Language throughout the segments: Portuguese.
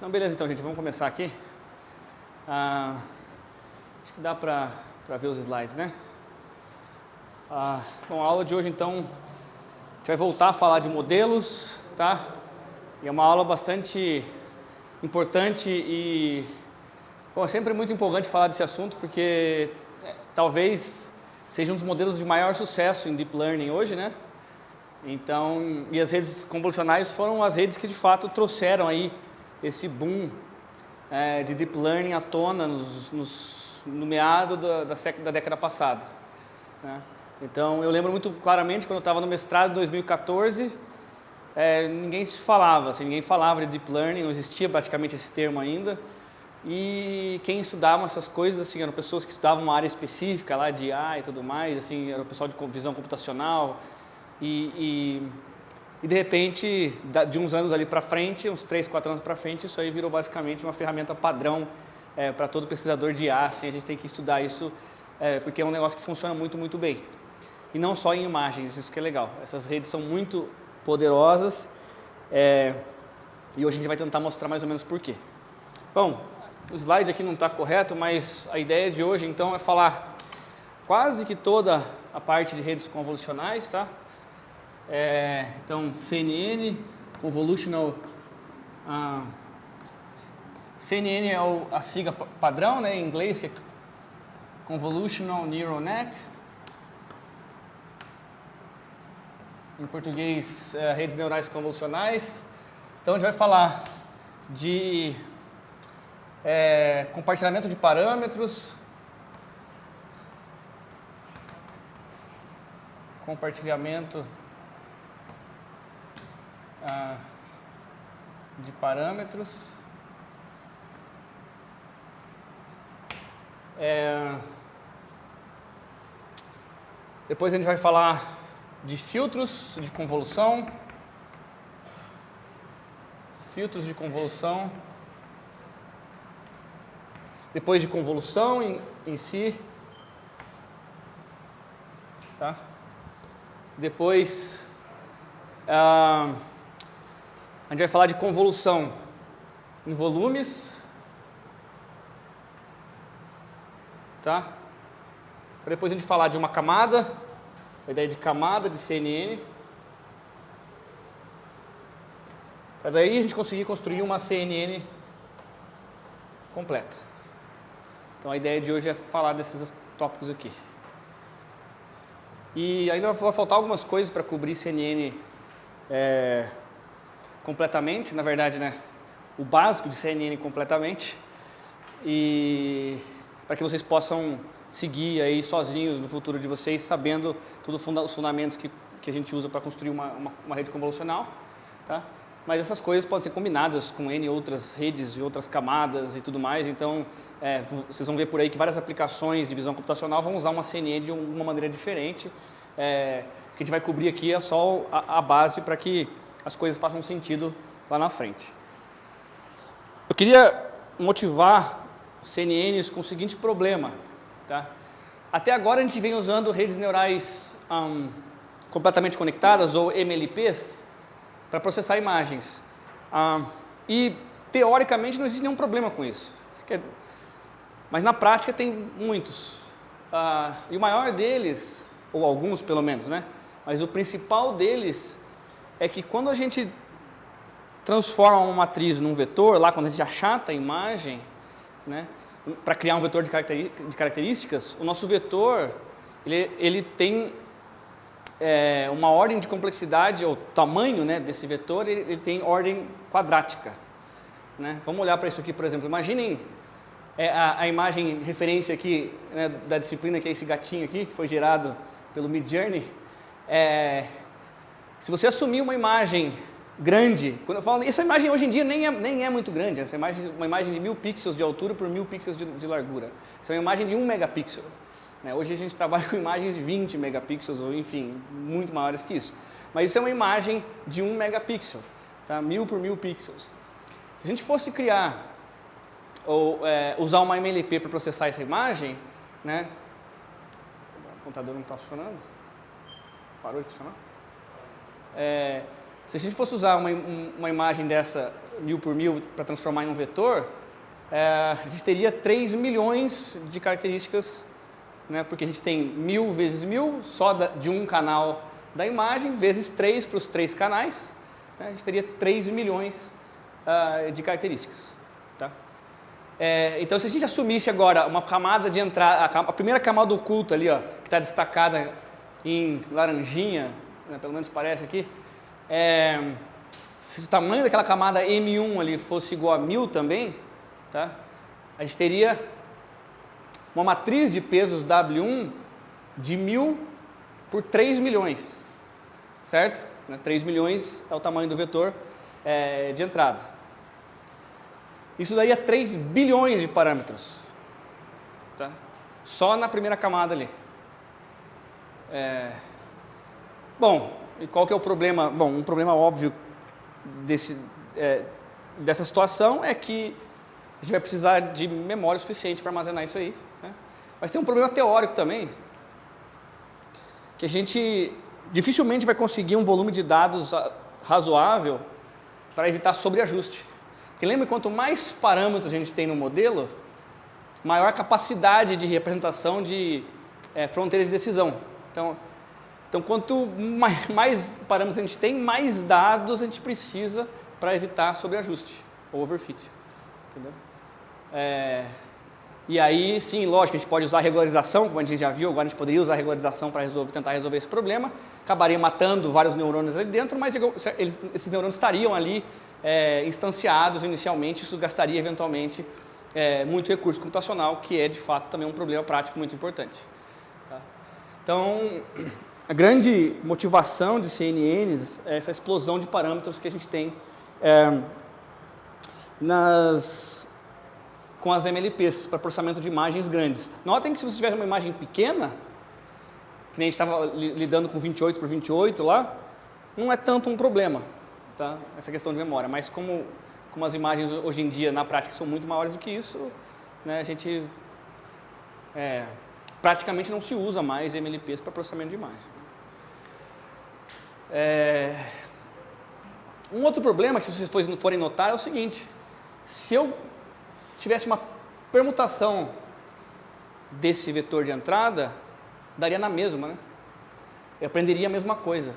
Não, beleza então, gente, vamos começar aqui. Acho que dá para ver os slides, né? Bom, a aula de hoje então, a gente vai voltar a falar de modelos, tá? E é uma aula bastante importante e, bom, é sempre muito empolgante falar desse assunto porque talvez seja um dos modelos de maior sucesso em Deep Learning hoje, né? Então, e as redes convolucionais foram as redes que de fato trouxeram aí esse boom de Deep Learning à tona no meado da década passada, né? Então, eu lembro muito claramente quando eu estava no mestrado em 2014, ninguém se falava, assim, ninguém falava de Deep Learning, não existia praticamente esse termo ainda. E quem estudava essas coisas, assim, eram pessoas que estudavam uma área específica lá de IA e tudo mais, assim, era o pessoal de visão computacional. E de repente, de uns anos ali para frente, uns 3, 4 anos para frente, isso aí virou basicamente uma ferramenta padrão para todo pesquisador de IA. Assim, a gente tem que estudar isso porque é um negócio que funciona muito, muito bem. E não só em imagens, isso que é legal. Essas redes são muito poderosas e hoje a gente vai tentar mostrar mais ou menos por quê. Bom, o slide aqui não está correto, mas a ideia de hoje então é falar quase que toda a parte de redes convolucionais, tá? Então, CNN, Convolutional, CNN é a sigla padrão, né, em inglês, que é Convolutional Neural Net. Em português, redes neurais convolucionais. Então, a gente vai falar de compartilhamento de parâmetros, compartilhamento de parâmetros, depois a gente vai falar de filtros de convolução, depois de convolução em si, tá? Depois a gente vai falar de convolução em volumes, tá? Depois a gente falar de uma camada, a ideia de camada de CNN, para daí a gente conseguir construir uma CNN completa. Então a ideia de hoje é falar desses tópicos aqui. E ainda vai faltar algumas coisas para cobrir CNN completamente, na verdade, né? O básico de CNN completamente, e para que vocês possam seguir aí sozinhos no futuro de vocês, sabendo todos os fundamentos que a gente usa para construir uma rede convolucional, tá? Mas essas coisas podem ser combinadas com N outras redes e outras camadas e tudo mais, então vocês vão ver por aí que várias aplicações de visão computacional vão usar uma CNN de uma maneira diferente. O que a gente vai cobrir aqui é só a base para que as coisas façam sentido lá na frente. Eu queria motivar CNNs com o seguinte problema, tá? Até agora a gente vem usando redes neurais completamente conectadas, ou MLPs, para processar imagens. E teoricamente não existe nenhum problema com isso. Mas na prática tem muitos. E o maior deles, ou alguns pelo menos, né? Mas o principal deles é que quando a gente transforma uma matriz num vetor, lá quando a gente achata a imagem, né, para criar um vetor de características, o nosso vetor ele tem uma ordem de complexidade, ou tamanho, né, desse vetor, ele tem ordem quadrática, né? Vamos olhar para isso aqui, por exemplo. Imaginem a imagem de referência aqui, né, da disciplina, que é esse gatinho aqui, que foi gerado pelo Midjourney. Se você assumir uma imagem grande, quando eu falo, essa imagem hoje em dia nem é muito grande, essa imagem, uma imagem de 1000 pixels de altura por 1000 pixels de largura. Essa é uma imagem de 1 megapixel. Né? Hoje a gente trabalha com imagens de 20 megapixels, ou enfim, muito maiores que isso. Mas isso é uma imagem de 1 megapixel, tá? 1000 por 1000 pixels. Se a gente fosse criar, ou usar uma MLP para processar essa imagem, né? O computador não está funcionando? Parou de funcionar? Se a gente fosse usar uma imagem dessa 1000 por 1000 para transformar em um vetor, a gente teria 3 milhões de características, né? Porque a gente tem 1000 vezes 1000 só de um canal da imagem, vezes 3 para os 3 canais, né? A gente teria 3 milhões de características. Tá? Então, se a gente assumisse agora uma camada de entrada, a primeira camada oculta ali, ó, que está destacada em laranjinha, né? Pelo menos parece aqui, se o tamanho daquela camada M1 ali fosse igual a 1000 também, tá? A gente teria uma matriz de pesos W1 de 1000 por 3 milhões, certo? 3 milhões é o tamanho do vetor de entrada. Isso daria 3 bilhões de parâmetros, tá? Só na primeira camada ali. Bom, e qual que é o problema? Bom, um problema óbvio dessa situação é que a gente vai precisar de memória suficiente para armazenar isso aí, né? Mas tem um problema teórico também, que a gente dificilmente vai conseguir um volume de dados razoável para evitar sobreajuste. Porque lembra, quanto mais parâmetros a gente tem no modelo, maior a capacidade de representação de fronteira de decisão. Então, quanto mais parâmetros a gente tem, mais dados a gente precisa para evitar sobreajuste ou overfit. Entendeu? E aí, sim, lógico, a gente pode usar a regularização, como a gente já viu, agora a gente poderia usar a regularização para tentar resolver esse problema, acabaria matando vários neurônios ali dentro, mas esses neurônios estariam ali instanciados inicialmente, isso gastaria eventualmente muito recurso computacional, que é de fato também um problema prático muito importante. Tá? Então, a grande motivação de CNNs é essa explosão de parâmetros que a gente tem com as MLPs, para processamento de imagens grandes. Notem que se você tiver uma imagem pequena, que nem a gente estava lidando com 28 por 28 lá, não é tanto um problema, tá? Essa questão de memória, mas como as imagens hoje em dia na prática são muito maiores do que isso, né, a gente praticamente não se usa mais MLPs para processamento de imagem. Um outro problema que vocês forem notar é o seguinte: se eu tivesse uma permutação desse vetor de entrada, daria na mesma, né? Eu aprenderia a mesma coisa.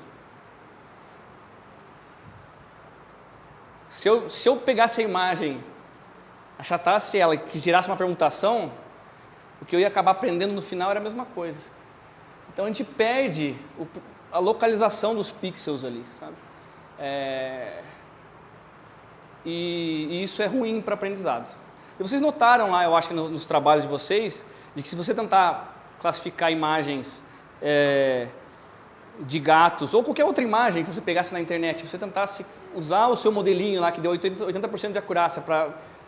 Se eu pegasse a imagem, achatasse ela e girasse uma permutação, o que eu ia acabar aprendendo no final era a mesma coisa. Então a gente perde a localização dos pixels ali, sabe? E isso é ruim para aprendizado. E vocês notaram lá, eu acho que nos trabalhos de vocês, de que se você tentar classificar imagens de gatos, ou qualquer outra imagem que você pegasse na internet, se você tentasse usar o seu modelinho lá, que deu 80% de acurácia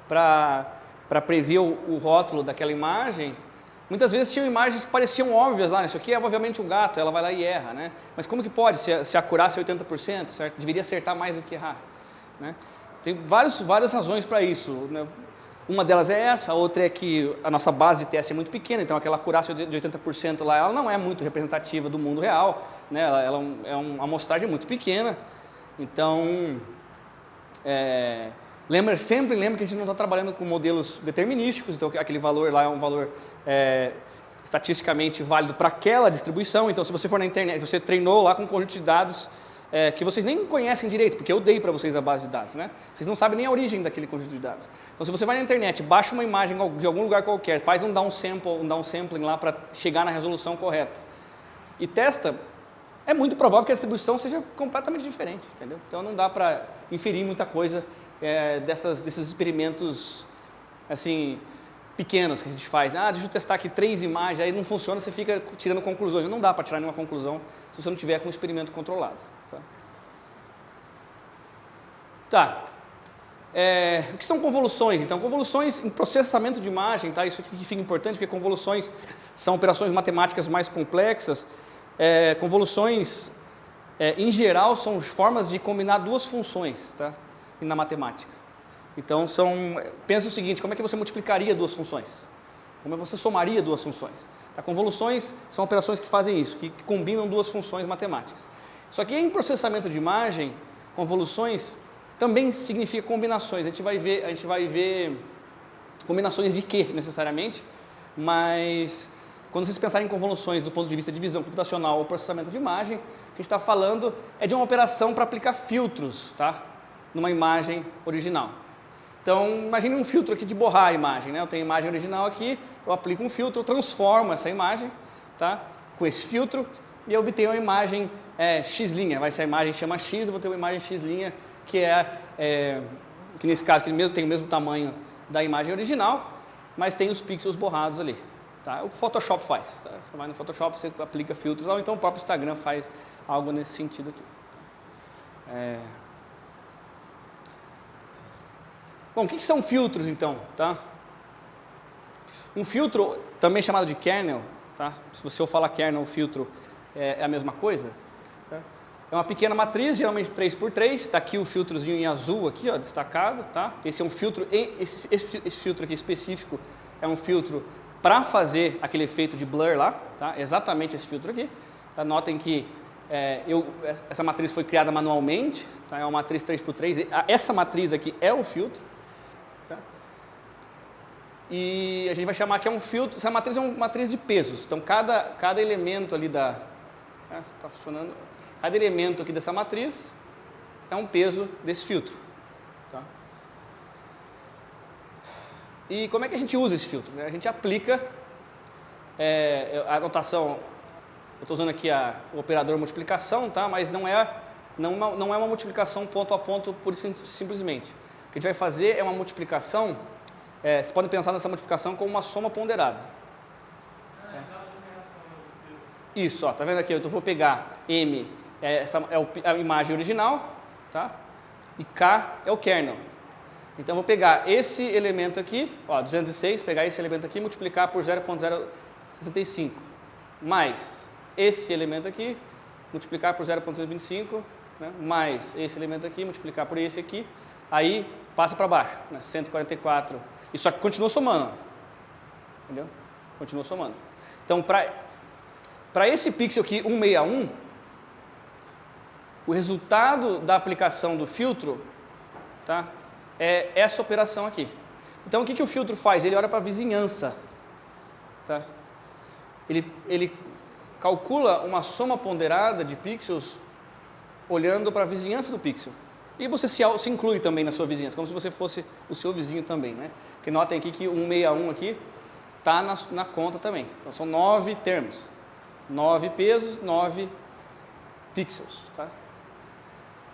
para prever o rótulo daquela imagem, muitas vezes tinham imagens que pareciam óbvias lá, isso aqui é obviamente um gato, ela vai lá e erra, né? Mas como que pode, se a acurácia é 80%, certo? Deveria acertar mais do que errar, né? Tem várias razões para isso, né? Uma delas é essa, a outra é que a nossa base de teste é muito pequena, então aquela acurácia de 80% lá, ela não é muito representativa do mundo real, né? Ela é uma amostragem muito pequena, então sempre lembra que a gente não está trabalhando com modelos determinísticos, então aquele valor lá é um valor estatisticamente válido para aquela distribuição. Então, se você for na internet, você treinou lá com um conjunto de dados que vocês nem conhecem direito, porque eu dei para vocês a base de dados, né? Vocês não sabem nem a origem daquele conjunto de dados. Então, se você vai na internet, baixa uma imagem de algum lugar qualquer, faz um downsampling lá para chegar na resolução correta e testa, é muito provável que a distribuição seja completamente diferente, entendeu? Então, não dá para inferir muita coisa desses experimentos assim pequenos que a gente faz. Deixa eu testar aqui 3 imagens, aí não funciona, você fica tirando conclusões. Não dá para tirar nenhuma conclusão se você não tiver com um experimento controlado. Tá. O que são convoluções? Então, convoluções em processamento de imagem, tá? Isso fica importante, porque convoluções são operações matemáticas mais complexas. Convoluções, em geral, são formas de combinar duas funções, tá? Na matemática. Então, pensa o seguinte: como é que você multiplicaria duas funções? Como é que você somaria duas funções? Tá? Convoluções são operações que fazem isso, que combinam duas funções matemáticas. Só que em processamento de imagem, convoluções também significa combinações. A gente vai ver combinações de quê, necessariamente, mas quando vocês pensarem em convoluções do ponto de vista de visão computacional ou processamento de imagem, o que a gente está falando é de uma operação para aplicar filtros, tá? Numa imagem original. Então, imagine um filtro aqui de borrar a imagem, né? Eu tenho a imagem original aqui, eu aplico um filtro, eu transformo essa imagem, tá? Com esse filtro, e eu obtenho uma imagem x', vai ser a imagem chama x, eu vou ter uma imagem x', que que nesse caso tem o mesmo tamanho da imagem original, mas tem os pixels borrados ali. Tá? O que o Photoshop faz. Tá? Você vai no Photoshop, você aplica filtros, ou então o próprio Instagram faz algo nesse sentido aqui. Bom, o que são filtros então? Tá? Um filtro, também chamado de kernel, tá? Se você falar kernel, filtro é a mesma coisa. Tá? É uma pequena matriz, geralmente 3x3, está aqui o filtrozinho em azul, aqui, ó, destacado. Tá? Esse é um filtro, esse filtro aqui específico é um filtro para fazer aquele efeito de blur lá, tá? Exatamente esse filtro aqui. Tá? Notem que essa matriz foi criada manualmente, tá? É uma matriz 3x3, essa matriz aqui é o filtro. Tá? E a gente vai chamar que é um filtro, essa matriz é uma matriz de pesos, então cada elemento ali tá funcionando, cada elemento aqui dessa matriz é um peso desse filtro. Tá? E como é que a gente usa esse filtro? A gente aplica a notação, eu estou usando aqui o operador multiplicação, tá? Mas não é uma multiplicação ponto a ponto pura e simplesmente. O que a gente vai fazer é uma multiplicação, vocês podem pensar nessa multiplicação como uma soma ponderada. Isso, ó, tá vendo aqui? Eu vou pegar M, essa é a imagem original, tá? E K é o kernel. Então, eu vou pegar esse elemento aqui, ó, 206, pegar esse elemento aqui e multiplicar por 0.065, mais esse elemento aqui, multiplicar por 0.025, né, mais esse elemento aqui, multiplicar por esse aqui, aí passa para baixo, né, 144. Isso só que continua somando, entendeu? Continua somando. Então, para esse pixel aqui, 161, o resultado da aplicação do filtro, tá? É essa operação aqui. Então, o que o filtro faz? Ele olha para a vizinhança. Tá? Ele calcula uma soma ponderada de pixels olhando para a vizinhança do pixel. E você se inclui também na sua vizinhança, como se você fosse o seu vizinho também. Né? Porque notem aqui que o 161 aqui está na conta também. Então, são 9 termos. 9 pesos, 9 pixels. Tá?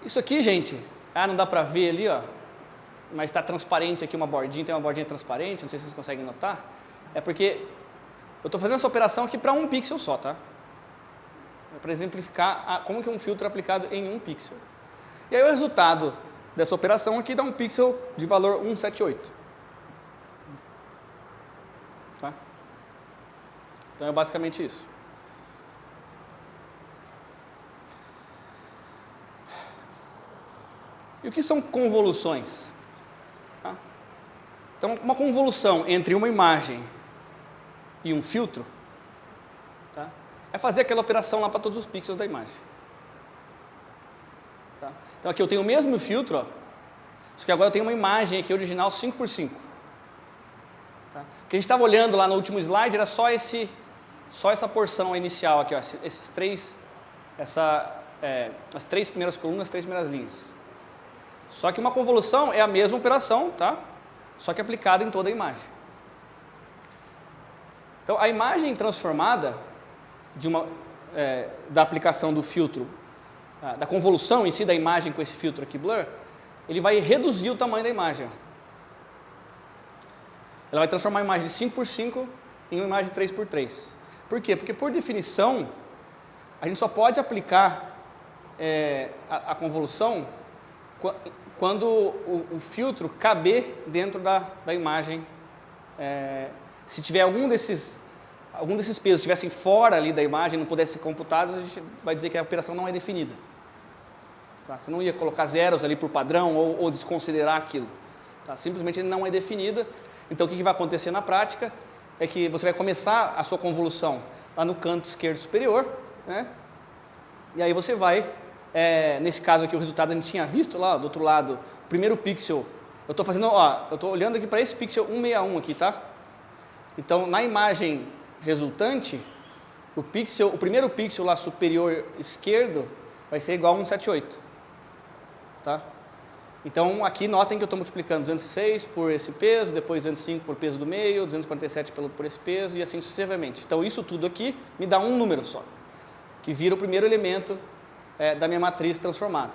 Isso aqui, gente, não dá para ver ali, ó. Mas está transparente aqui uma bordinha, tem uma bordinha transparente, não sei se vocês conseguem notar. É porque eu estou fazendo essa operação aqui para um pixel só, tá? É para exemplificar como que um filtro é aplicado em um pixel. E aí o resultado dessa operação aqui dá um pixel de valor 178. Tá? Então é basicamente isso. E o que são convoluções? Então, uma convolução entre uma imagem e um filtro, tá, é fazer aquela operação lá para todos os pixels da imagem. Tá? Então, aqui eu tenho o mesmo filtro, ó, só que agora eu tenho uma imagem aqui original 5x5. Tá? O que a gente estava olhando lá no último slide era só essa porção inicial aqui, ó, as três primeiras colunas, as 3 primeiras linhas. Só que uma convolução é a mesma operação, tá? Só que aplicada em toda a imagem. Então, a imagem transformada da aplicação do filtro, da convolução em si da imagem com esse filtro aqui, blur, ele vai reduzir o tamanho da imagem. Ela vai transformar a imagem de 5x5 em uma imagem de 3x3. Por quê? Porque, por definição, a gente só pode aplicar a convolução quando o filtro caber dentro da imagem. Se tiver algum desses pesos estivessem fora ali da imagem, não pudessem ser computados, a gente vai dizer que a operação não é definida. Tá? Você não ia colocar zeros ali por padrão ou desconsiderar aquilo. Tá? Simplesmente ele não é definida. Então, o que vai acontecer na prática é que você vai começar a sua convolução lá no canto esquerdo superior, né? E aí você vai nesse caso aqui o resultado a gente tinha visto lá, do outro lado, o primeiro pixel, eu estou fazendo, ó, eu estou olhando aqui para esse pixel 161 aqui, tá? Então, na imagem resultante, o primeiro pixel lá superior esquerdo vai ser igual a 178, tá? Então, aqui notem que eu estou multiplicando 206 por esse peso, depois 205 por peso do meio, 247 por esse peso e assim sucessivamente. Então, isso tudo aqui me dá um número só, que vira o primeiro elemento da minha matriz transformada.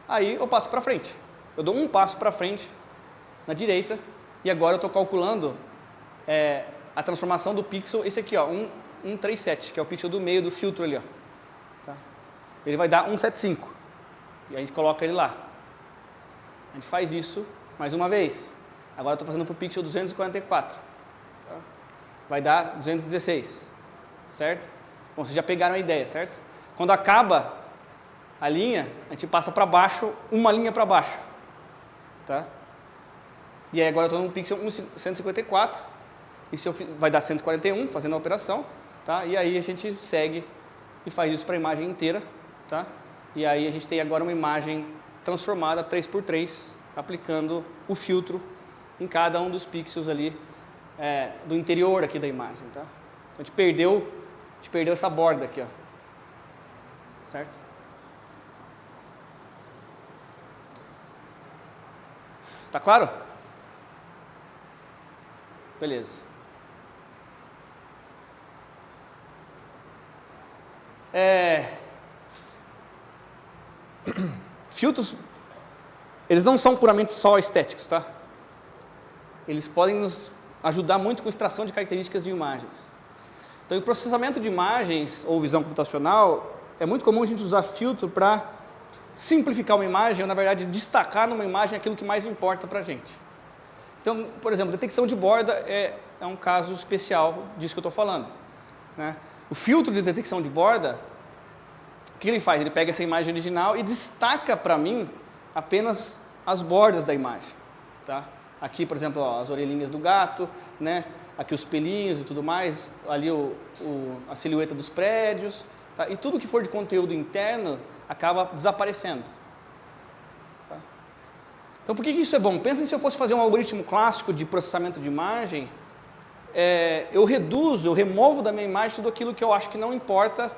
Aí, eu passo para frente. Eu dou um passo para frente na direita e agora eu estou calculando a transformação do pixel, esse aqui, ó, 137, que é o pixel do meio do filtro ali, ó. Tá? Ele vai dar 175 e a gente coloca ele lá. A gente faz isso mais uma vez. Agora eu estou fazendo para o pixel 244. Tá? Vai dar 216, certo? Bom, vocês já pegaram a ideia, certo? Quando acaba a linha, a gente passa para baixo, uma linha para baixo. Tá? E aí agora eu estou no pixel 154, isso vai dar 141, fazendo a operação. Tá? E aí a gente segue e faz isso para a imagem inteira. Tá? E aí a gente tem agora uma imagem transformada 3x3, aplicando o filtro em cada um dos pixels ali do interior aqui da imagem. Tá? Então a gente perdeu essa borda aqui, ó. Certo? Tá claro? Beleza. Filtros, eles não são puramente só estéticos, tá? Eles podem nos ajudar muito com extração de características de imagens. Então, o processamento de imagens ou visão computacional, é muito comum a gente usar filtro para simplificar uma imagem ou, na verdade, destacar numa imagem aquilo que mais importa para a gente. Então, por exemplo, detecção de borda é um caso especial disso que eu estou falando. Né? O filtro de detecção de borda, o que ele faz? Ele pega essa imagem original e destaca para mim apenas as bordas da imagem. Tá? Aqui, por exemplo, ó, as orelhinhas do gato, né? Aqui os pelinhos e tudo mais, ali a silhueta dos prédios. Tá? E tudo que for de conteúdo interno acaba desaparecendo. Tá? Então, por que isso é bom? Pensem se eu fosse fazer um algoritmo clássico de processamento de imagem, eu removo da minha imagem tudo aquilo que eu acho que não importa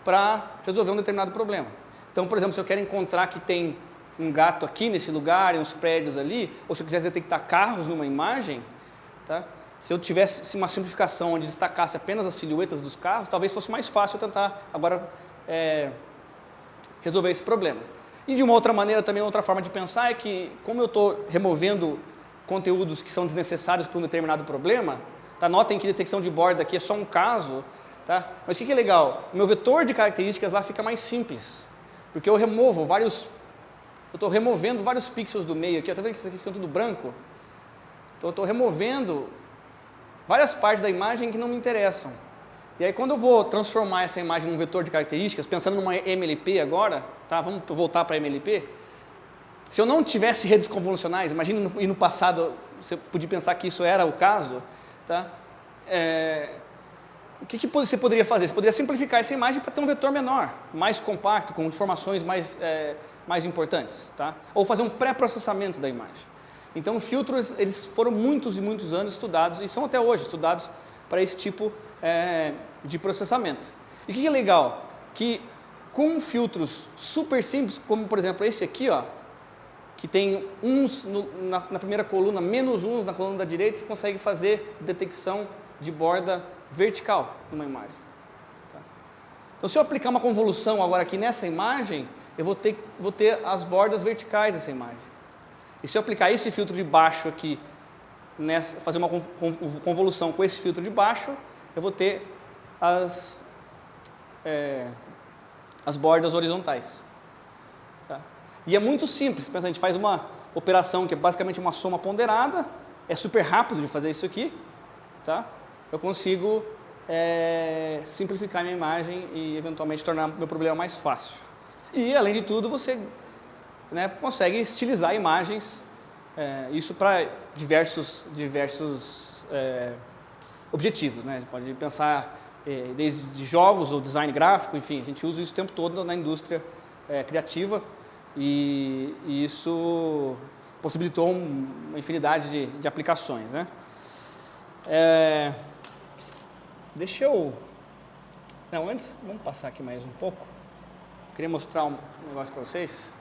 para resolver um determinado problema. Então, por exemplo, se eu quero encontrar que tem um gato aqui nesse lugar e uns prédios ali, ou se eu quisesse detectar carros numa imagem, tá? Se eu tivesse uma simplificação onde destacasse apenas as silhuetas dos carros, talvez fosse mais fácil eu tentar agora resolver esse problema. E de uma outra maneira, também outra forma de pensar é que, como eu estou removendo conteúdos que são desnecessários para um determinado problema, tá? Notem que detecção de borda aqui é só um caso, tá? Mas o que é legal? O meu vetor de características lá fica mais simples, porque eu estou removendo vários pixels do meio aqui, está vendo que isso aqui fica tudo branco? Então eu estou removendo várias partes da imagem que não me interessam. E aí quando eu vou transformar essa imagem num vetor de características, pensando numa MLP agora, tá? Vamos voltar para a MLP. Se eu não tivesse redes convolucionais, imagina no passado, você podia pensar que isso era o caso, tá? O que você poderia fazer? Você poderia simplificar essa imagem para ter um vetor menor, mais compacto, com informações mais importantes, tá? Ou fazer um pré-processamento da imagem. Então, filtros, eles foram muitos e muitos anos estudados, e são até hoje estudados para esse tipo de processamento. E o que é legal? Que com filtros super simples, como por exemplo esse aqui, ó, que tem uns na primeira coluna, menos uns na coluna da direita, você consegue fazer detecção de borda vertical numa imagem. Tá? Então, se eu aplicar uma convolução agora aqui nessa imagem, eu vou ter as bordas verticais dessa imagem. E se eu aplicar esse filtro de baixo aqui, fazer uma convolução com esse filtro de baixo, eu vou ter as bordas horizontais. Tá? E é muito simples. Pensa, a gente faz uma operação que é basicamente uma soma ponderada, é super rápido de fazer isso aqui. Tá? Eu consigo simplificar minha imagem e eventualmente tornar meu problema mais fácil. E, além de tudo, você consegue estilizar imagens, isso para diversos objetivos. Né? Pode pensar desde jogos ou design gráfico, enfim, a gente usa isso o tempo todo na indústria criativa e isso possibilitou uma infinidade de aplicações, né? Deixa eu... Não, antes, vamos passar aqui mais um pouco. Queria mostrar um negócio para vocês.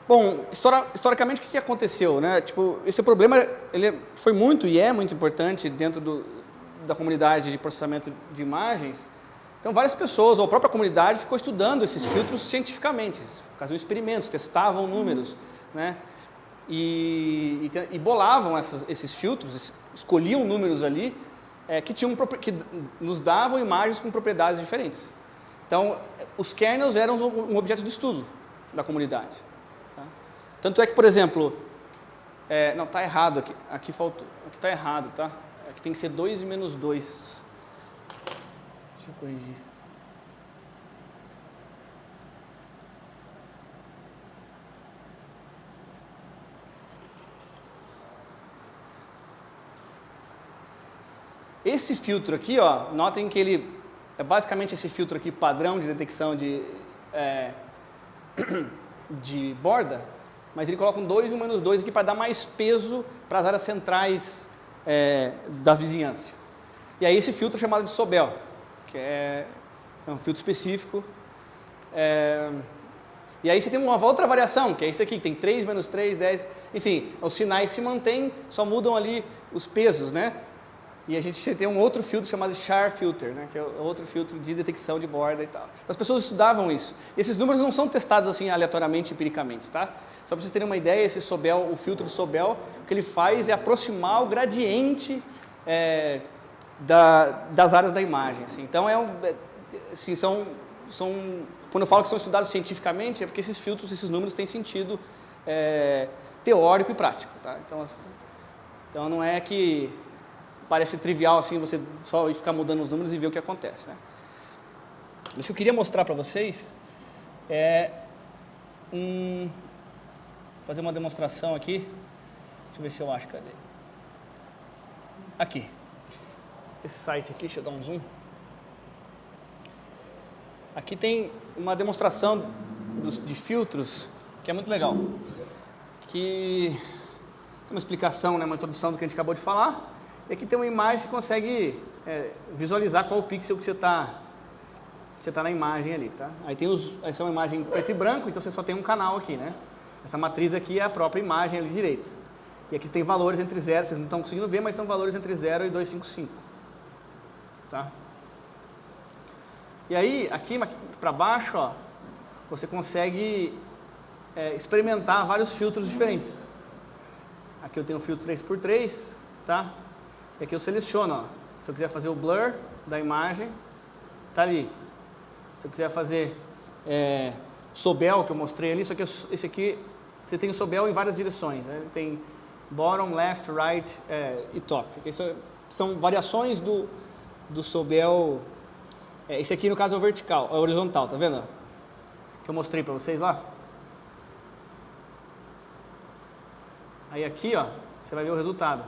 Bom, historicamente o que aconteceu, né? Tipo, esse problema ele foi muito e é muito importante dentro da comunidade de processamento de imagens. Então, várias pessoas, ou a própria comunidade, ficou estudando esses filtros cientificamente. Faziam experimentos, testavam números, né? E bolavam esses filtros, escolhiam números ali que nos davam imagens com propriedades diferentes. Então, os kernels eram um objeto de estudo da comunidade. Tá? Tanto é que, por exemplo, não, está errado aqui, aqui faltou, aqui está errado, tá? Aqui tem que ser 2 e menos 2. Deixa eu corrigir. Esse filtro aqui, ó, notem que ele é basicamente esse filtro aqui padrão de detecção de borda, mas ele coloca um 2 e um menos 2 aqui para dar mais peso para as áreas centrais da vizinhança. E aí esse filtro é chamado de Sobel, que é um filtro específico. E aí você tem uma outra variação, que é isso aqui, que tem 3, menos 3, 10, enfim, os sinais se mantêm, só mudam ali os pesos, né? E a gente tem um outro filtro chamado Char Filter, né, que é outro filtro de detecção de borda e tal. Então, as pessoas estudavam isso. E esses números não são testados assim aleatoriamente, empiricamente, tá? Só para vocês terem uma ideia, esse Sobel, o filtro Sobel, o que ele faz é aproximar o gradiente das áreas da imagem. Assim. Então, assim, quando eu falo que são estudados cientificamente, é porque esses filtros, esses números têm sentido teórico e prático, tá? Então não é que parece trivial assim você só ficar mudando os números e ver o que acontece, né? Mas o que eu queria mostrar para vocês fazer uma demonstração aqui. Deixa eu ver se eu acho, cadê? Aqui. Esse site aqui, deixa eu dar um zoom. Aqui tem uma demonstração de filtros que é muito legal. Que tem uma explicação, né, uma introdução do que a gente acabou de falar. E aqui tem uma imagem que você consegue visualizar qual o pixel que você tá na imagem ali, tá? Aí tem essa é uma imagem preto e branco, então você só tem um canal aqui, né? Essa matriz aqui é a própria imagem ali direita. E aqui você tem valores entre 0, vocês não estão conseguindo ver, mas são valores entre 0 e 255. Tá? E aí, aqui para baixo, ó, você consegue experimentar vários filtros diferentes. Aqui eu tenho o filtro 3x3, tá? E aqui eu seleciono, ó, se eu quiser fazer o blur da imagem, tá ali. Se eu quiser fazer Sobel, que eu mostrei ali, só que esse aqui, você tem o Sobel em várias direções, né? Tem bottom, left, right e top. São variações do Sobel. Esse aqui no caso é o vertical, é o horizontal, tá vendo? Que eu mostrei para vocês lá. Aí aqui, ó, você vai ver o resultado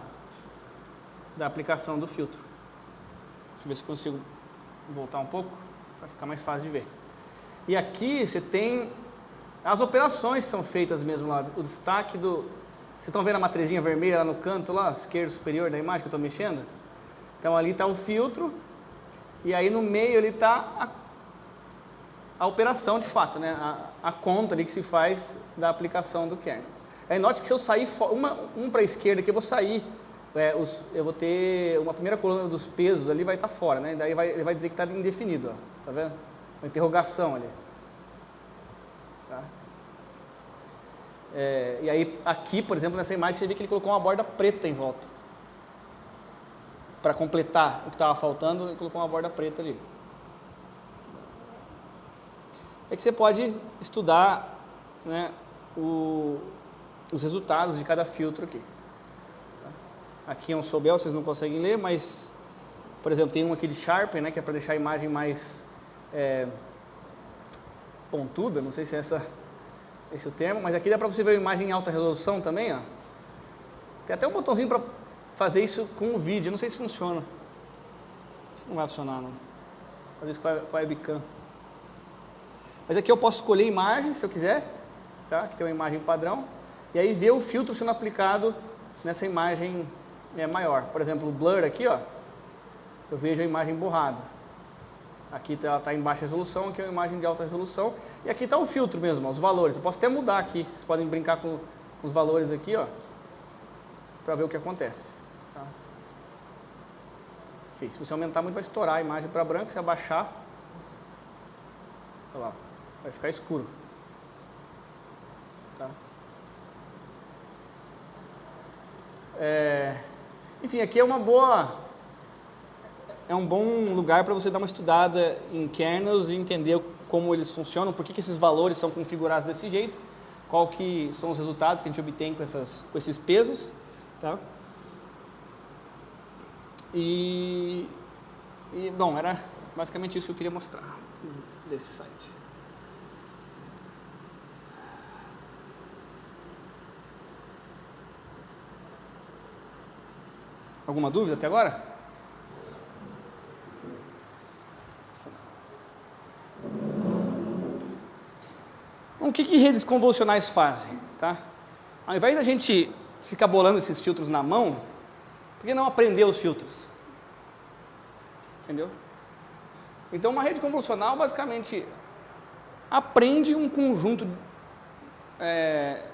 da aplicação do filtro. Deixa eu ver se consigo voltar um pouco para ficar mais fácil de ver. E aqui você tem as operações que são feitas mesmo lá, o destaque do... Vocês estão vendo a matrizinha vermelha lá no canto, lá, esquerdo superior da imagem que eu estou mexendo? Então ali está o filtro e aí no meio ali está a operação de fato, né? A conta ali que se faz da aplicação do kernel. Aí note que se eu sair para a esquerda aqui, eu vou sair, eu vou ter uma primeira coluna dos pesos ali vai estar fora, né? Daí ele vai dizer que está indefinido, ó, tá vendo? Uma interrogação ali. Tá? E aí aqui, por exemplo, nessa imagem você vê que ele colocou uma borda preta em volta. Para completar o que estava faltando, ele colocou uma borda preta ali. É que você pode estudar, né, os resultados de cada filtro aqui. Aqui é um Sobel, vocês não conseguem ler, mas, por exemplo, tem um aqui de Sharpen, né, que é para deixar a imagem mais pontuda, não sei se esse é o termo, mas aqui dá para você ver a imagem em alta resolução também, ó. Tem até um botãozinho para fazer isso com o vídeo, não sei se funciona. Isso não vai funcionar, não. Às vezes com a webcam. Mas aqui eu posso escolher imagem, se eu quiser, tá? Aqui tem uma imagem padrão, e aí ver o filtro sendo aplicado nessa imagem maior. Por exemplo, o blur aqui, ó, eu vejo a imagem borrada. Aqui ela está em baixa resolução, aqui é uma imagem de alta resolução, e aqui está o filtro mesmo, ó, os valores. Eu posso até mudar aqui, vocês podem brincar com os valores aqui, ó, para ver o que acontece. Tá? Enfim, se você aumentar muito vai estourar a imagem para branco, se abaixar, olha lá, vai ficar escuro. Tá? Enfim, aqui é um bom lugar para você dar uma estudada em kernels e entender como eles funcionam, por que esses valores são configurados desse jeito, qual que são os resultados que a gente obtém com esses pesos. Tá? Bom, era basicamente isso que eu queria mostrar desse site. Alguma dúvida até agora? O que redes convolucionais fazem? Tá? Ao invés da gente ficar bolando esses filtros na mão, por que não aprender os filtros? Entendeu? Então, uma rede convolucional basicamente aprende um conjunto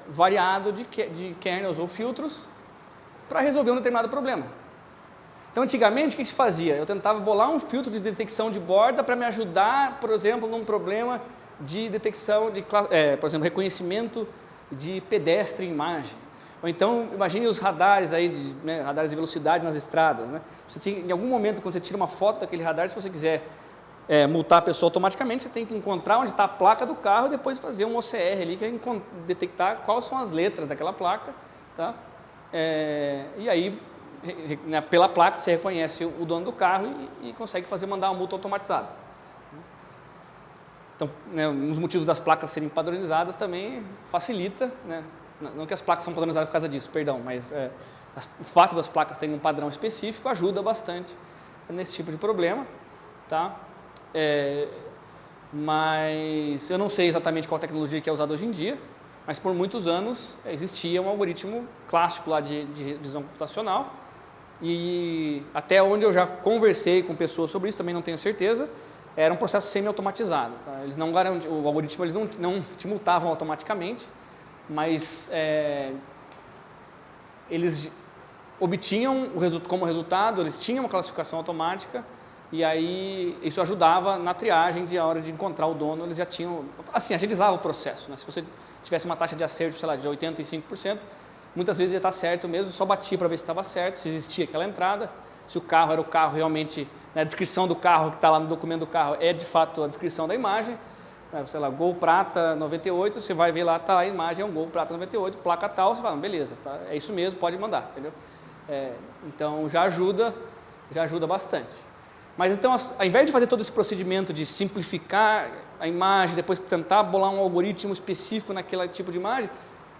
variado de kernels ou filtros para resolver um determinado problema. Então, antigamente, o que se fazia? Eu tentava bolar um filtro de detecção de borda para me ajudar, por exemplo, num problema de detecção, por exemplo, reconhecimento de pedestre em imagem. Ou então, imagine os radares aí, radares de velocidade nas estradas. Né? Em algum momento, quando você tira uma foto daquele radar, se você quiser multar a pessoa automaticamente, você tem que encontrar onde está a placa do carro e depois fazer um OCR ali, que é detectar quais são as letras daquela placa. Tá? E aí, pela placa, você reconhece o dono do carro e consegue mandar uma multa automatizada. Então, um dos motivos das placas serem padronizadas também facilita, né? Não que as placas são padronizadas por causa disso, perdão, mas o fato das placas terem um padrão específico ajuda bastante nesse tipo de problema. Tá? Mas eu não sei exatamente qual tecnologia que é usada hoje em dia, mas por muitos anos existia um algoritmo clássico lá de visão computacional, e até onde eu já conversei com pessoas sobre isso, também não tenho certeza, era um processo semi-automatizado. Tá? Eles não o algoritmo eles não te multavam automaticamente, mas eles obtinham como resultado, eles tinham uma classificação automática, e aí isso ajudava na triagem de a hora de encontrar o dono, eles já tinham, assim, agilizava o processo. Né? Se você tivesse uma taxa de acerto, sei lá, de 85%, muitas vezes ia estar certo mesmo, só batia para ver se estava certo, se existia aquela entrada, se o carro era o carro realmente, né, a descrição do carro que está lá no documento do carro é de fato a descrição da imagem, sei lá, Gol Prata 98, você vai ver lá, está a imagem, é um Gol Prata 98, placa tal, você fala, beleza, tá, é isso mesmo, pode mandar, entendeu? Então já ajuda bastante. Mas então, ao invés de fazer todo esse procedimento de simplificar a imagem, depois tentar bolar um algoritmo específico naquele tipo de imagem,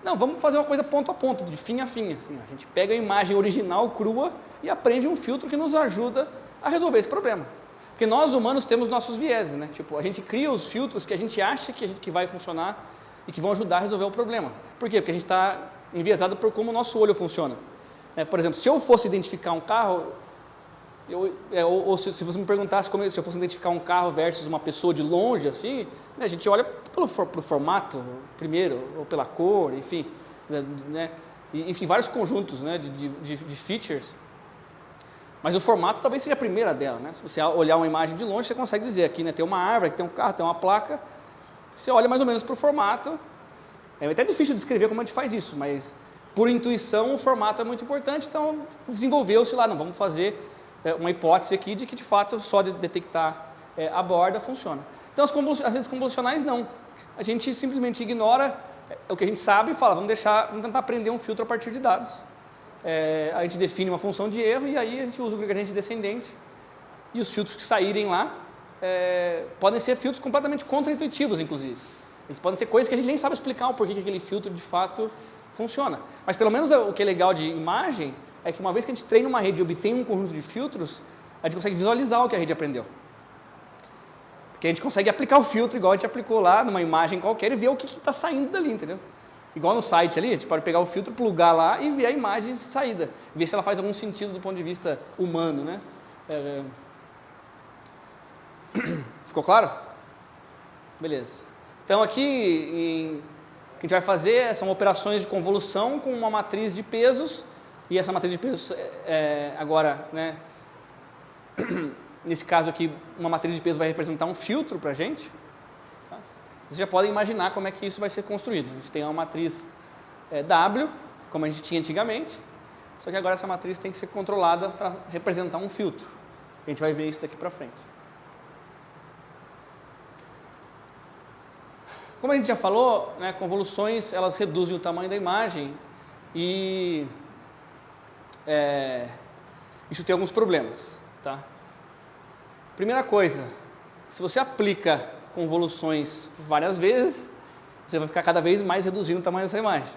não, vamos fazer uma coisa ponto a ponto, de fim a fim. Assim, a gente pega a imagem original, crua, e aprende um filtro que nos ajuda a resolver esse problema. Porque nós humanos temos nossos vieses, né? Tipo, a gente cria os filtros que a gente acha que vai funcionar e que vão ajudar a resolver o problema. Por quê? Porque a gente está enviesado por como o nosso olho funciona. Por exemplo, se eu fosse identificar um carro, ou se você me perguntasse se eu fosse identificar um carro versus uma pessoa de longe, assim, né, a gente olha pelo formato primeiro, ou pela cor, enfim, né, enfim, vários conjuntos, né, de features. Mas o formato talvez seja a primeira dela, né? Se você olhar uma imagem de longe, você consegue dizer aqui, né, tem uma árvore, aqui tem um carro, tem uma placa. Você olha mais ou menos para o formato. É até difícil descrever como a gente faz isso, mas por intuição o formato é muito importante, então desenvolveu-se lá, não, vamos fazer uma hipótese aqui de que de fato só de detectar a borda funciona. Então as redes convolucionais não. A gente simplesmente ignora o que a gente sabe e fala, vamos tentar aprender um filtro a partir de dados. A gente define uma função de erro e aí a gente usa o gradiente descendente, e os filtros que saírem lá podem ser filtros completamente contraintuitivos, inclusive. Eles podem ser coisas que a gente nem sabe explicar o porquê que aquele filtro de fato funciona. Mas pelo menos o que é legal de imagem é que uma vez que a gente treina uma rede e obtém um conjunto de filtros, a gente consegue visualizar o que a rede aprendeu. Porque a gente consegue aplicar o filtro igual a gente aplicou lá numa imagem qualquer e ver o que está saindo dali, entendeu? Igual no site ali, a gente pode pegar o filtro, plugar lá e ver a imagem de saída. Ver se ela faz algum sentido do ponto de vista humano, né? Ficou claro? Beleza. Então aqui, o que a gente vai fazer são operações de convolução com uma matriz de pesos. E essa matriz de pesos, agora, né? Nesse caso aqui, uma matriz de peso vai representar um filtro para a gente. Tá? Vocês já podem imaginar como é que isso vai ser construído. A gente tem uma matriz W, como a gente tinha antigamente, só que agora essa matriz tem que ser controlada para representar um filtro. A gente vai ver isso daqui para frente. Como a gente já falou, né, convoluções elas reduzem o tamanho da imagem e isso tem alguns problemas. Tá? Primeira coisa, se você aplica convoluções várias vezes, você vai ficar cada vez mais reduzindo o tamanho dessa imagem.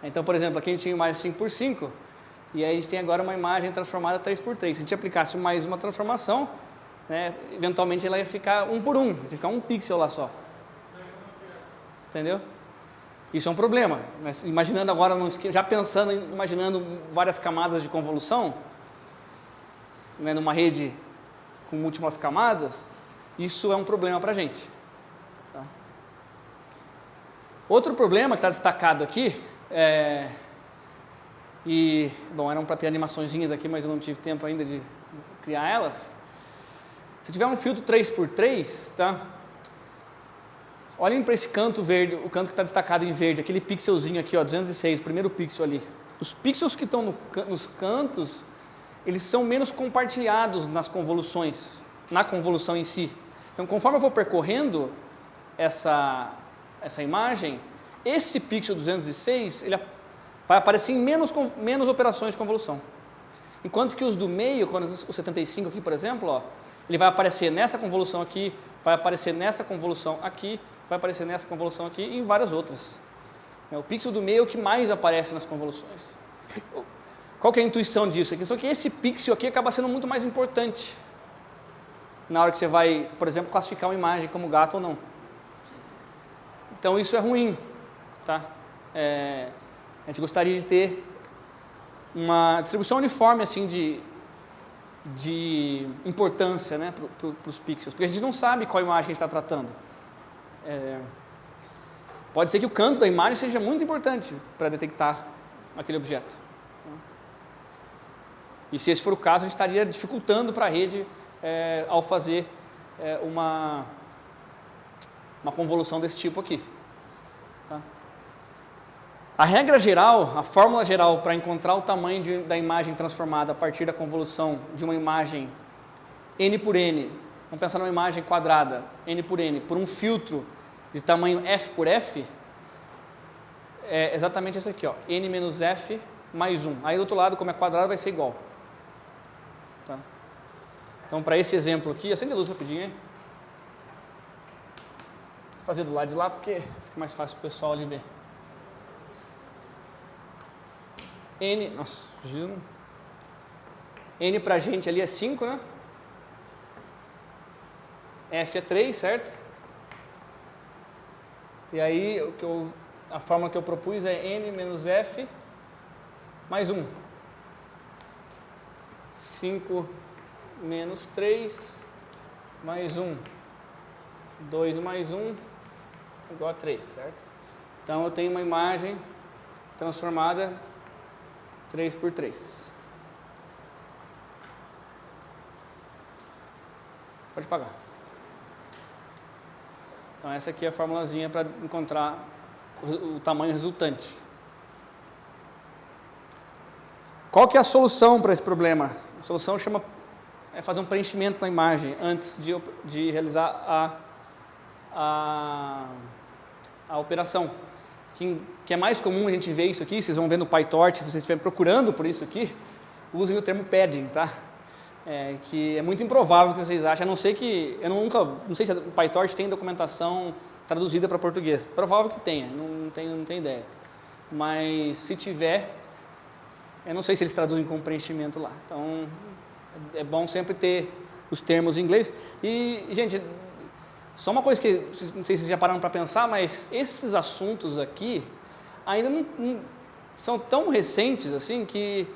Então, por exemplo, aqui a gente tinha imagem 5x5 e aí a gente tem agora uma imagem transformada 3x3. Se a gente aplicasse mais uma transformação, né, eventualmente ela ia ficar 1x1, ia ficar um pixel lá só. Entendeu? Isso é um problema. Mas imaginando agora, já pensando, imaginando várias camadas de convolução, né, numa rede com múltiplas camadas, isso é um problema para a gente. Tá? Outro problema que está destacado aqui, bom, eram para ter animaçõezinhas aqui, mas eu não tive tempo ainda de criar elas. Se tiver um filtro 3x3, tá? Olhem para esse canto verde, o canto que está destacado em verde, aquele pixelzinho aqui, ó, 206, o primeiro pixel ali. Os pixels que estão nos cantos, eles são menos compartilhados nas convoluções, na convolução em si. Então, conforme eu vou percorrendo essa imagem, esse pixel 206, ele vai aparecer em menos operações de convolução. Enquanto que os do meio, o 75 aqui, por exemplo, ó, ele vai aparecer nessa convolução aqui, vai aparecer nessa convolução aqui, vai aparecer nessa convolução aqui e em várias outras. O pixel do meio é o que mais aparece nas convoluções. Qual que é a intuição disso? A questão é que esse pixel aqui acaba sendo muito mais importante na hora que você vai, por exemplo, classificar uma imagem como gato ou não. Então isso é ruim. Tá? A gente gostaria de ter uma distribuição uniforme assim, de importância, né, para os pixels, porque a gente não sabe qual imagem a gente está tratando. Pode ser que o canto da imagem seja muito importante para detectar aquele objeto. E se esse for o caso, a gente estaria dificultando para a rede ao fazer uma convolução desse tipo aqui. Tá? A regra geral, a fórmula geral para encontrar o tamanho da imagem transformada a partir da convolução de uma imagem n por n, vamos pensar numa imagem quadrada, n por n, por um filtro de tamanho f por f, é exatamente esse aqui, ó, n menos f mais 1. Aí do outro lado, como é quadrado, vai ser igual. Tá? Então, para esse exemplo aqui, acende a luz rapidinho, hein? Vou fazer do lado de lá, porque fica mais fácil o pessoal ali ver. N pra gente ali é 5, né? F é 3, certo? E aí, a fórmula que eu propus é N menos F mais 1. 5 menos 3 mais 1. 2 mais 1 igual a 3, certo? Então, eu tenho uma imagem transformada 3 por 3. Pode pagar. Então, essa aqui é a formulazinha para encontrar o tamanho resultante. Qual que é a solução para esse problema? A solução é fazer um preenchimento na imagem antes de realizar a operação. Que é mais comum a gente ver isso aqui, vocês vão ver no PyTorch, se vocês estiverem procurando por isso aqui, usem o termo padding, tá? Que é muito improvável que vocês achem, a não ser que, não sei se o PyTorch tem documentação traduzida para português, provável que tenha, não tenho ideia, mas se tiver, eu não sei se eles traduzem com preenchimento lá, então é bom sempre ter os termos em inglês, e gente, Só uma coisa que, não sei se vocês já pararam para pensar, mas esses assuntos aqui ainda não são tão recentes assim que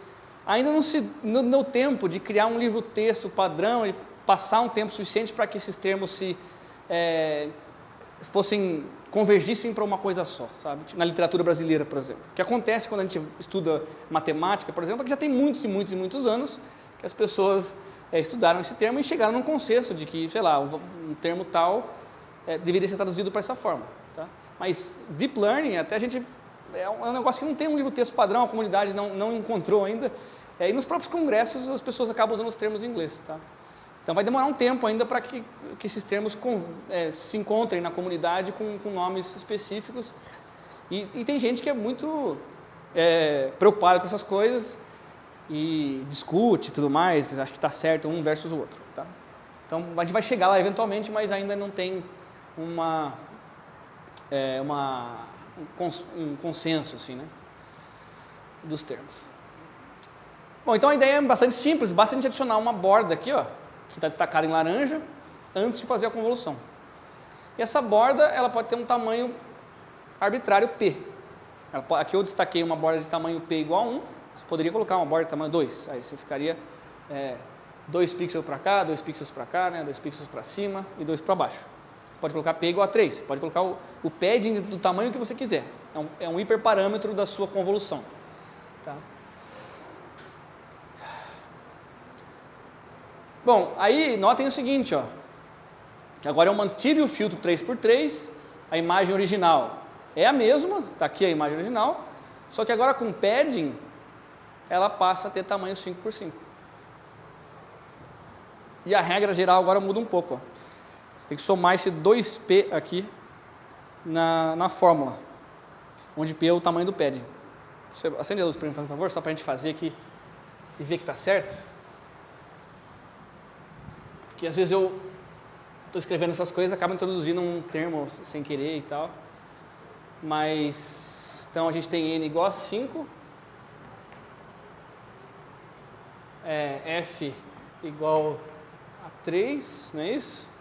ainda não deu tempo de criar um livro-texto padrão e passar um tempo suficiente para que esses termos convergissem para uma coisa só, sabe? Na literatura brasileira, por exemplo. O que acontece quando a gente estuda matemática, por exemplo, é que já tem muitos e muitos e muitos anos que as pessoas estudaram esse termo e chegaram num consenso de que, sei lá, um termo tal deveria ser traduzido para essa forma. Tá? Mas Deep Learning, até a gente, é um negócio que não tem um livro-texto padrão, a comunidade não encontrou ainda, e nos próprios congressos as pessoas acabam usando os termos em inglês. Tá? Então vai demorar um tempo ainda para que esses termos se encontrem na comunidade com nomes específicos. E tem gente que é muito preocupada com essas coisas e discute e tudo mais, acho que está certo um versus o outro. Tá? Então a gente vai chegar lá eventualmente, mas ainda não tem um consenso assim, né, dos termos. Bom, então a ideia é bastante simples, basta a gente adicionar uma borda aqui, ó, que está destacada em laranja, antes de fazer a convolução. E essa borda, ela pode ter um tamanho arbitrário P. Aqui eu destaquei uma borda de tamanho P igual a 1, você poderia colocar uma borda de tamanho 2, aí você ficaria 2 pixels para cá, 2 pixels para cá, né, 2 pixels para cima e 2 para baixo. Você pode colocar P igual a 3, você pode colocar o padding do tamanho que você quiser. É um hiperparâmetro da sua convolução. Tá? Bom, aí notem o seguinte, ó, que agora eu mantive o filtro 3x3, a imagem original é a mesma, está aqui a imagem original, só que agora com padding, ela passa a ter tamanho 5x5. E a regra geral agora muda um pouco. Ó. Você tem que somar esse 2P aqui na fórmula, onde P é o tamanho do padding. Você acende a luz para mim, por favor, só para a gente fazer aqui e ver que está certo. Porque às vezes eu estou escrevendo essas coisas, acabo introduzindo um termo sem querer e tal. Mas, então a gente tem N igual a 5, F igual a 3, não é isso?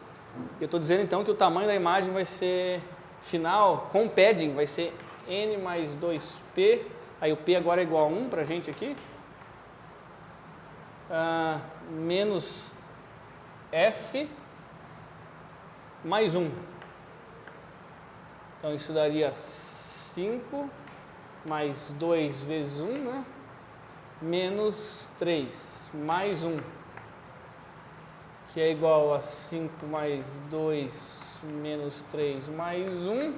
Eu estou dizendo então que o tamanho da imagem vai ser final, com padding, vai ser N mais 2P, aí o P agora é igual a 1 para a gente aqui, menos F mais 1. Então isso daria 5 mais 2 vezes 1, né? Menos 3 mais 1, que é igual a 5 mais 2 menos 3 mais 1.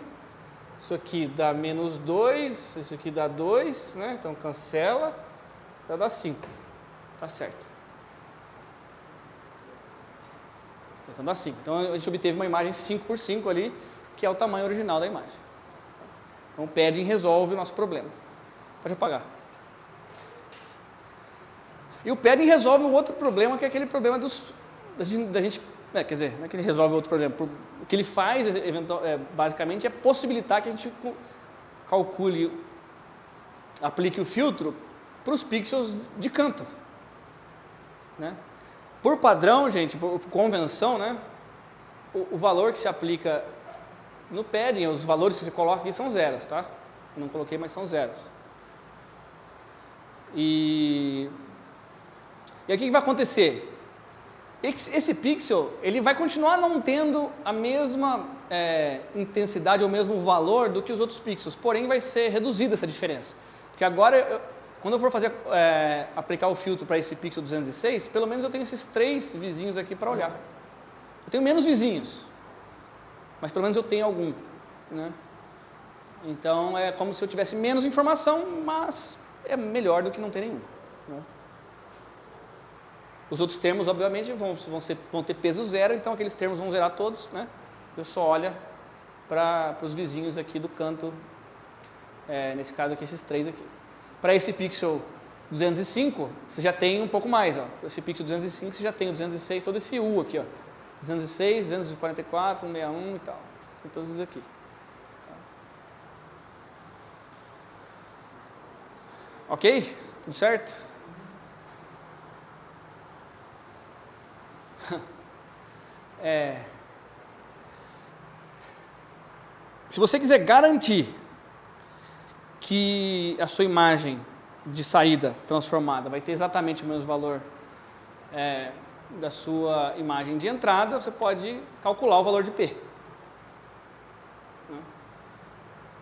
Isso aqui dá menos 2, isso aqui dá 2, né? Então cancela, já dá 5. Tá certo. Então dá 5. Então a gente obteve uma imagem 5x5 ali, que é o tamanho original da imagem. Então o padding resolve o nosso problema. Pode apagar. E o padding resolve o outro problema, que é aquele problema da gente quer dizer, não é que ele resolve outro problema. O que ele faz, basicamente, é possibilitar que a gente aplique o filtro para os pixels de canto. Né? Por padrão, gente, por convenção, né, o valor que se aplica no padding, os valores que você coloca aqui são zeros, tá? Eu não coloquei, mas são zeros. E aí o que vai acontecer? Esse pixel, ele vai continuar não tendo a mesma intensidade ou o mesmo valor do que os outros pixels, porém vai ser reduzida essa diferença. Porque agora, quando eu for aplicar o filtro para esse pixel 206, pelo menos eu tenho esses 3 vizinhos aqui para olhar. Eu tenho menos vizinhos, mas pelo menos eu tenho algum. Né? Então é como se eu tivesse menos informação, mas é melhor do que não ter nenhum. Né? Os outros termos, obviamente, vão ter peso zero, então aqueles termos vão zerar todos, né? Eu só olho para os vizinhos aqui do canto, nesse caso aqui, esses 3 aqui. Para esse pixel 205, você já tem um pouco mais, ó. Esse pixel 205, você já tem o 206, todo esse U aqui, ó. 206, 244, 161 e tal. Tem todos esses aqui. Ok? Tudo certo? Se você quiser garantir que a sua imagem de saída transformada vai ter exatamente o mesmo valor da sua imagem de entrada, você pode calcular o valor de P.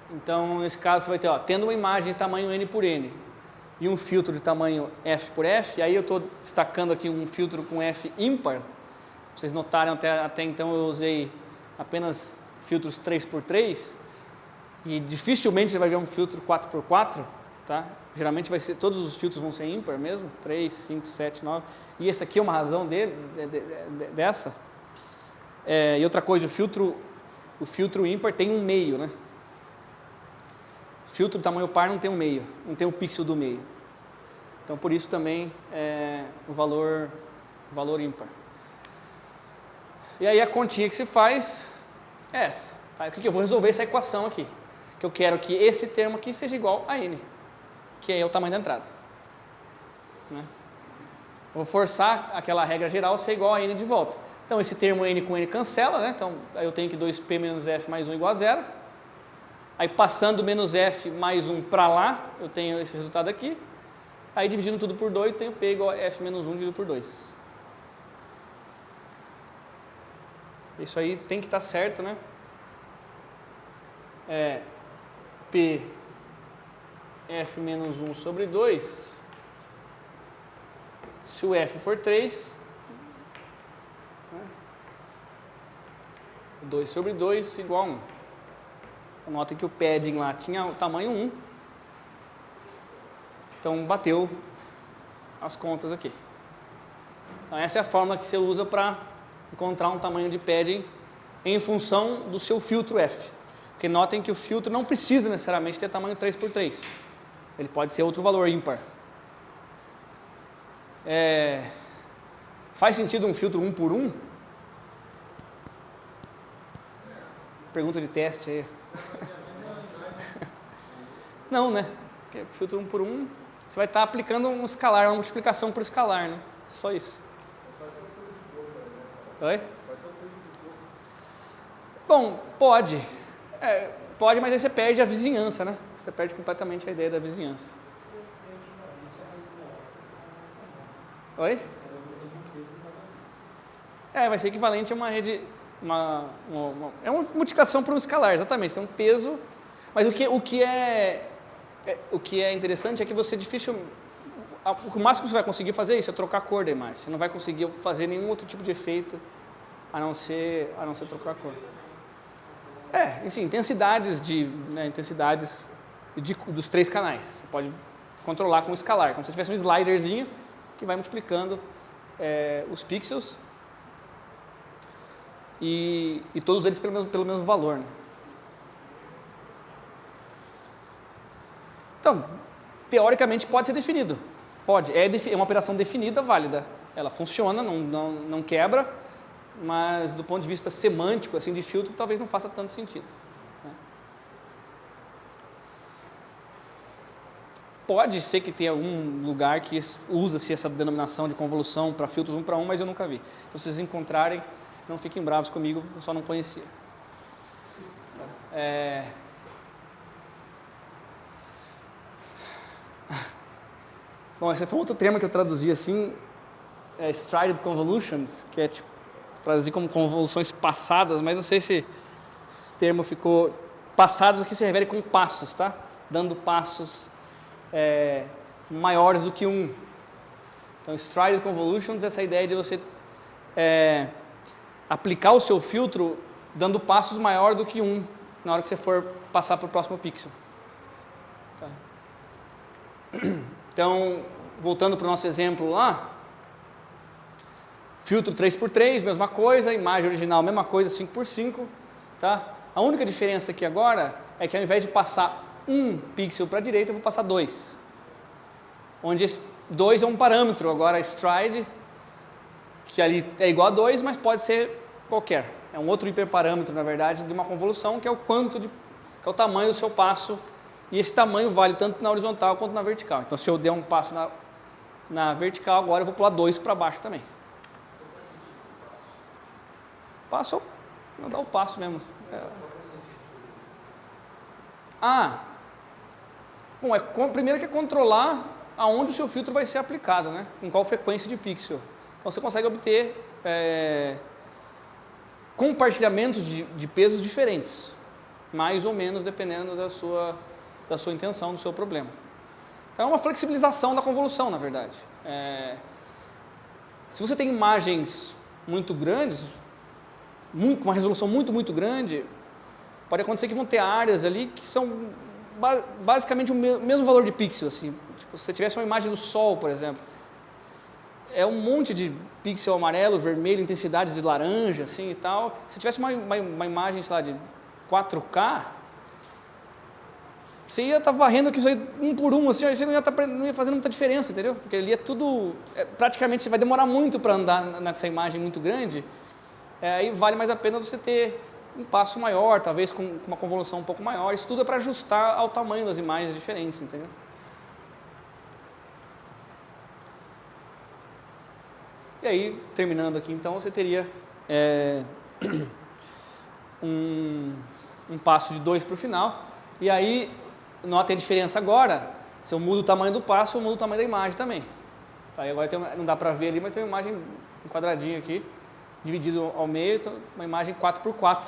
Então, nesse caso, você vai ter, tendo uma imagem de tamanho N por N e um filtro de tamanho F por F, aí eu estou destacando aqui um filtro com F ímpar. Vocês notaram, até então eu usei apenas filtros 3x3 e dificilmente você vai ver um filtro 4x4, tá? Geralmente todos os filtros vão ser ímpar mesmo, 3, 5, 7, 9, e esse aqui é uma razão dessa. E outra coisa, o filtro ímpar tem um meio, né? Filtro de tamanho par não tem um meio, não tem um pixel do meio. Então, por isso também o valor ímpar. E aí a continha que se faz é essa. Tá? O que eu vou resolver essa equação aqui? Que eu quero que esse termo aqui seja igual a N, que é o tamanho da entrada. Né? Vou forçar aquela regra geral ser igual a N de volta. Então, esse termo N com N cancela, né? Então, aí eu tenho que 2P menos F mais 1 igual a 0. Aí, passando menos F mais 1 para lá, eu tenho esse resultado aqui. Aí, dividindo tudo por 2, tenho P igual a F menos 1 dividido por 2. Isso aí tem que estar certo, né? P F menos 1 sobre 2. Se o F for 3, 2 sobre 2 igual a 1. Notem que o padding lá tinha o tamanho 1. Então, bateu as contas aqui. Então, essa é a fórmula que você usa para encontrar um tamanho de padding em função do seu filtro F. Porque notem que o filtro não precisa necessariamente ter tamanho 3x3. Ele pode ser outro valor ímpar. Faz sentido um filtro 1x1? Pergunta de teste aí. Não, né? Porque filtro 1x1, você vai estar aplicando um escalar, uma multiplicação por escalar, né? Só isso. Pode ser um filtro de cor, por exemplo. Oi? Pode ser um filtro de cor. Bom, pode. Pode, mas aí você perde a vizinhança, né? Você perde completamente a ideia da vizinhança. Oi? Vai ser equivalente a uma rede... é uma multiplicação por um escalar, exatamente. Tem um peso... Mas o que é interessante é que você o máximo que você vai conseguir fazer é isso, é trocar a cor da imagem. Você não vai conseguir fazer nenhum outro tipo de efeito a não ser trocar a cor. Enfim, intensidades dos 3 canais. Você pode controlar com o escalar, como se tivesse um sliderzinho que vai multiplicando os pixels e todos eles pelo mesmo valor. Né? Então, teoricamente pode ser definido. Pode, é uma operação definida, válida. Ela funciona, não quebra, mas do ponto de vista semântico, assim, de filtro, talvez não faça tanto sentido. Né? Pode ser que tenha algum lugar que usa-se essa denominação de convolução para filtros 1:1, mas eu nunca vi. Então, se vocês encontrarem, não fiquem bravos comigo, eu só não conhecia. Bom, esse foi outro termo que eu traduzi assim, Strided Convolutions, que é tipo, traduzir como convoluções passadas, mas não sei se esse termo ficou... Passados o que se refere com passos, tá? Dando passos maiores do que 1. Então, Strided Convolutions é essa ideia de você aplicar o seu filtro dando passos maior do que 1 na hora que você for passar para o próximo pixel. Tá? Então, voltando para o nosso exemplo lá, filtro 3x3, mesma coisa, imagem original, mesma coisa, 5x5, tá? A única diferença aqui agora é que ao invés de passar 1 pixel para a direita, eu vou passar 2. Onde esse 2 é um parâmetro, agora stride, que ali é igual a 2, mas pode ser qualquer. É um outro hiperparâmetro, na verdade, de uma convolução, que é que é o tamanho do seu passo. E esse tamanho vale tanto na horizontal quanto na vertical. Então, se eu der um passo na vertical, agora eu vou pular 2 para baixo também. Passo, não dá o passo mesmo. Bom, primeiro que é controlar aonde o seu filtro vai ser aplicado, né? Com qual frequência de pixel. Então você consegue obter compartilhamentos de pesos diferentes, mais ou menos dependendo da sua intenção, do seu problema. Então é uma flexibilização da convolução, na verdade. Se você tem imagens muito grandes, com uma resolução muito grande, pode acontecer que vão ter áreas ali que são basicamente o mesmo valor de pixel. Assim. Tipo, se você tivesse uma imagem do Sol, por exemplo, é um monte de pixel amarelo, vermelho, intensidades de laranja, assim e tal. Se tivesse uma imagem, sei lá, de 4K, você ia estar varrendo aqui isso aí um por um, assim, aí você não ia fazendo muita diferença, entendeu? Porque ali é tudo, praticamente você vai demorar muito para andar nessa imagem muito grande, aí vale mais a pena você ter um passo maior, talvez com uma convolução um pouco maior. Isso tudo é para ajustar ao tamanho das imagens diferentes, entendeu? E aí, terminando aqui, então, você teria um passo de 2 para o final. E aí, notem a diferença agora. Se eu mudo o tamanho do passo, eu mudo o tamanho da imagem também. Tá, e agora não dá para ver ali, mas tem uma imagem, um quadradinho aqui, dividido ao meio, então uma imagem 4x4.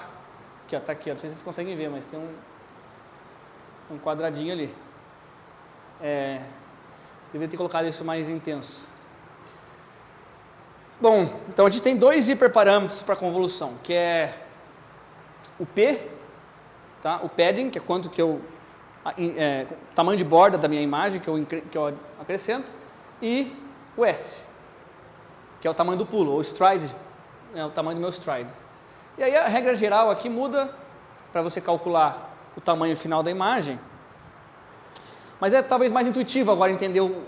Aqui, ó, tá aqui, ó, não sei se vocês conseguem ver, mas tem um quadradinho ali. Deveria ter colocado isso mais intenso. Bom, então a gente tem 2 hiperparâmetros para convolução, que é o P, tá? O padding, que é quanto que eu tamanho de borda da minha imagem que eu acrescento, e o S, que é o tamanho do pulo, ou stride, é o tamanho do meu stride. E aí a regra geral aqui muda para você calcular o tamanho final da imagem, mas é talvez mais intuitivo agora entender o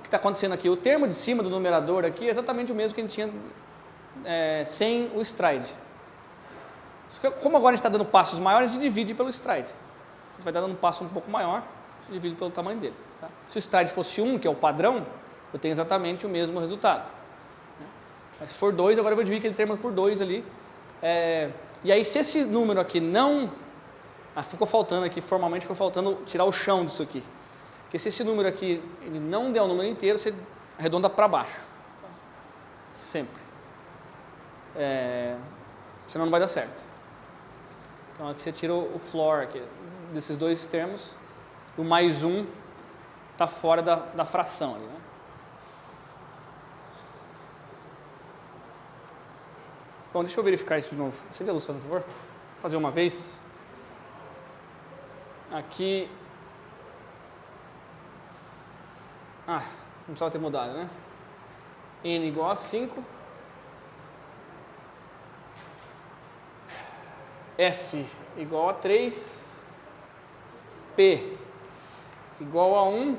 que está acontecendo aqui. O termo de cima do numerador aqui é exatamente o mesmo que a gente tinha sem o stride. Como agora a gente está dando passos maiores, a gente divide pelo stride. A gente vai dando um passo um pouco maior, a gente divide pelo tamanho dele. Tá? Se o stride fosse 1, que é o padrão, eu tenho exatamente o mesmo resultado. Mas se for 2, agora eu vou dividir aquele termo por 2 ali. E aí, se esse número aqui não... ficou faltando aqui, formalmente ficou faltando tirar o chão disso aqui. Porque se esse número aqui ele não der o número inteiro, você arredonda para baixo. Sempre. Senão não vai dar certo. Então aqui você tira o floor aqui, desses 2 termos. O mais 1 está fora da fração ali, né? Bom, deixa eu verificar isso de novo. Acende a luz, por favor. Vou fazer uma vez. Aqui... não precisava ter mudado, né? N igual a 5. F igual a 3. P igual a 1.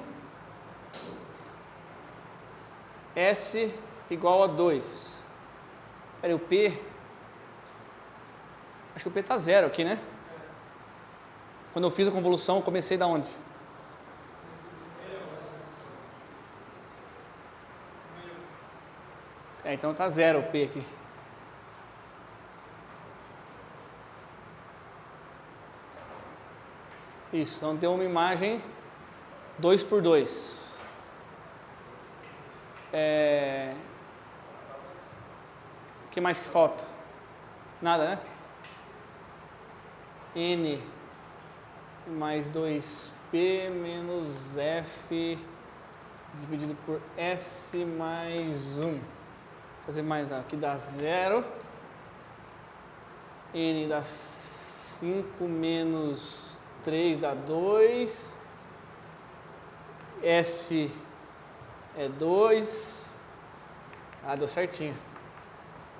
S igual a 2. Peraí, o P... Acho que o P está 0 aqui, né? Quando eu fiz a convolução, eu comecei da onde? Então está 0 o P aqui. Isso, então deu uma imagem 2 por 2. O que mais que falta? Nada, né? N mais 2P menos F dividido por S mais 1. Vou fazer mais aqui dá 0. N dá 5 menos 3 dá 2. S é 2. Deu certinho.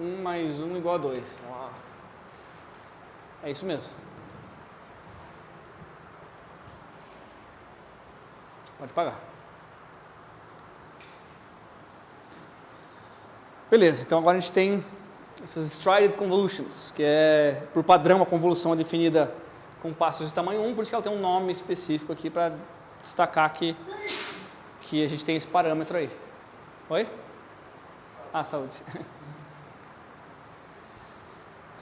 1 mais 1 igual a 2. É isso mesmo. Pode pagar. Beleza, então agora a gente tem essas Strided Convolutions, que é, por padrão, a convolução é definida com passos de tamanho 1, por isso que ela tem um nome específico aqui para destacar que a gente tem esse parâmetro aí. Oi? Saúde.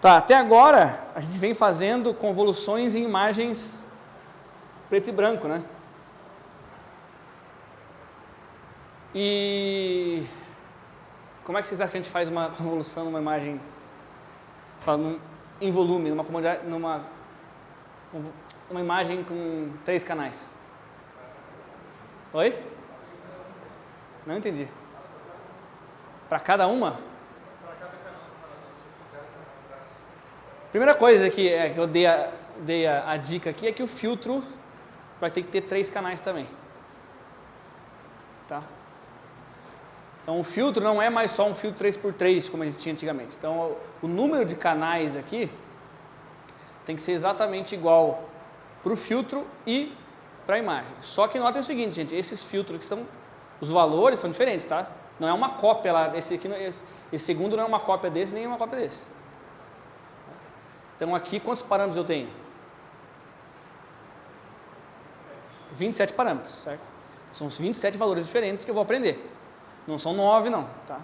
Tá, até agora a gente vem fazendo convoluções em imagens preto e branco, né? E como é que vocês acham que a gente faz uma convolução numa imagem em volume, numa imagem com 3 canais? Oi? Não entendi. Para cada uma? Primeira coisa que eu dei a dica aqui é que o filtro vai ter que ter 3 canais também. Tá? Então o filtro não é mais só um filtro 3x3 como a gente tinha antigamente. Então o número de canais aqui tem que ser exatamente igual para o filtro e para a imagem. Só que notem o seguinte, gente, esses filtros que são, os valores são diferentes, tá? Não é uma cópia lá, esse segundo não é uma cópia desse, nem é uma cópia desse. Então aqui, quantos parâmetros eu tenho? 27 parâmetros, certo? São os 27 valores diferentes que eu vou aprender. Não são 9 não, tá?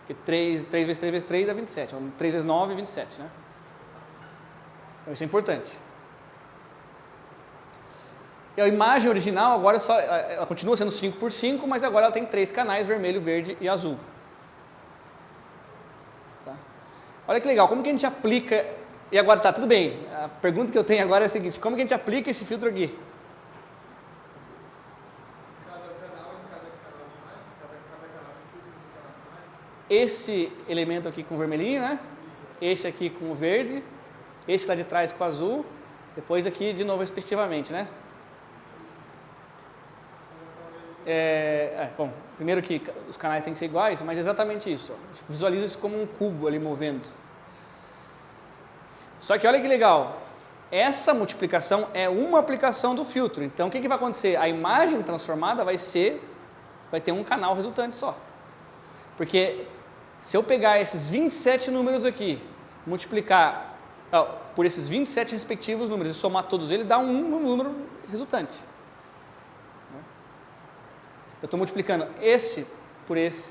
Porque 3 vezes 3 vezes 3 é 27, 3 vezes 9 é 27, né? Então isso é importante. E a imagem original agora ela continua sendo 5x5, mas agora ela tem 3 canais, vermelho, verde e azul. Tá? Olha que legal, como que a gente aplica... E agora, tá, tudo bem, a pergunta que eu tenho agora é a seguinte, como que a gente aplica esse filtro aqui? Cada canal de imagem, cada canal de filtro em cada canal de imagem. Esse elemento aqui com o vermelhinho, né? Esse aqui com o verde, esse lá de trás com o azul, depois aqui de novo respectivamente, né? Bom, primeiro que os canais têm que ser iguais, mas é exatamente isso. A gente visualiza isso como um cubo ali movendo. Só que olha que legal, essa multiplicação é uma aplicação do filtro. Então o que vai acontecer? A imagem transformada vai ter um canal resultante só. Porque se eu pegar esses 27 números aqui, multiplicar por esses 27 respectivos números e somar todos eles, dá um número resultante. Eu estou multiplicando esse por esse,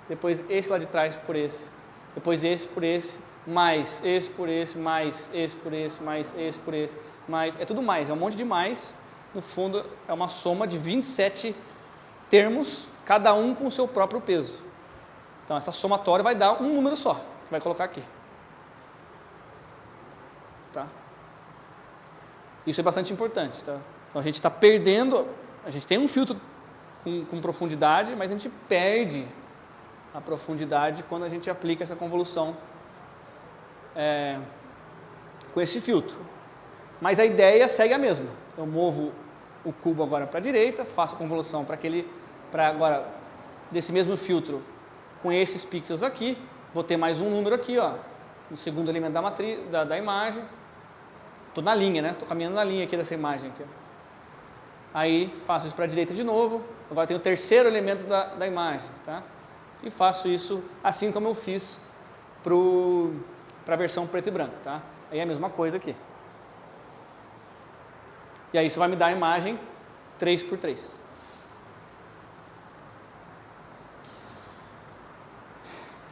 depois esse lá de trás por esse, depois esse por esse, mais esse por esse, mais esse por esse, mais esse por esse, mais... É tudo mais, é um monte de mais. No fundo, é uma soma de 27 termos, cada um com o seu próprio peso. Então, essa somatória vai dar um número só, que vai colocar aqui. Tá? Isso é bastante importante. Tá? Então, a gente está perdendo... A gente tem um filtro com profundidade, mas a gente perde a profundidade quando a gente aplica essa convolução com esse filtro. Mas a ideia segue a mesma. Eu movo o cubo agora para a direita, faço a convolução para agora desse mesmo filtro com esses pixels aqui, vou ter mais um número aqui, ó, no segundo elemento da matriz, da imagem. Estou na linha, né? Estou caminhando na linha aqui dessa imagem aqui, ó. Aí faço isso para a direita de novo, agora tenho o terceiro elemento da imagem, tá? E faço isso assim como eu fiz para a versão preto e branco, tá? Aí é a mesma coisa aqui. E aí isso vai me dar a imagem 3x3.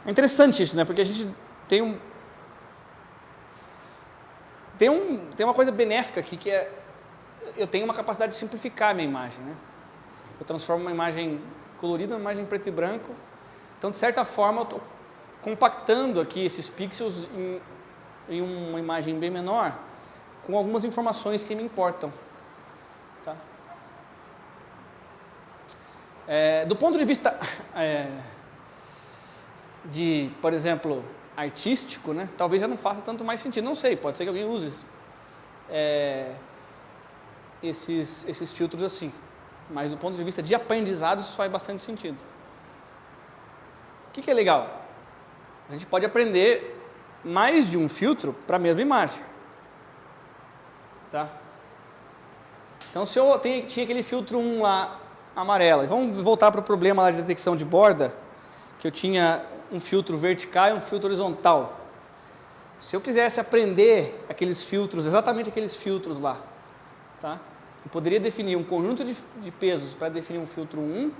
É interessante isso, né? Porque a gente tem uma coisa benéfica aqui que é eu tenho uma capacidade de simplificar a minha imagem, né? Eu transformo uma imagem colorida numa imagem preto e branco. Então, de certa forma, eu estou compactando aqui esses pixels em uma imagem bem menor, com algumas informações que me importam. Tá? Do ponto de vista por exemplo, artístico, né? Talvez já não faça tanto mais sentido. Não sei, pode ser que alguém use esses filtros assim. Mas do ponto de vista de aprendizado, isso faz bastante sentido. O que é legal? A gente pode aprender mais de um filtro para a mesma imagem. Tá? Então, se eu tinha aquele filtro 1 lá, amarelo, e vamos voltar para o problema lá de detecção de borda, que eu tinha um filtro vertical e um filtro horizontal. Se eu quisesse aprender aqueles filtros, exatamente aqueles filtros lá, tá? Eu poderia definir um conjunto de pesos para definir um filtro 1,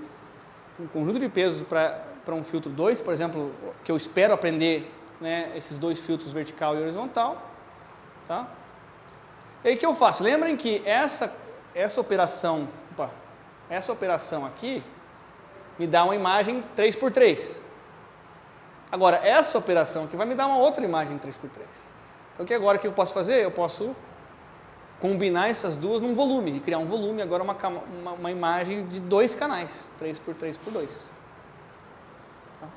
um conjunto de pesos para um filtro 2, por exemplo, que eu espero aprender, né, esses dois filtros vertical e horizontal. Tá? E aí o que eu faço? Lembrem que essa operação aqui me dá uma imagem 3x3. Agora, essa operação aqui vai me dar uma outra imagem 3x3. Então, o que eu posso fazer? Eu posso combinar essas duas num volume, e criar um volume, agora uma imagem de 2 canais, 3x3x2. Tá?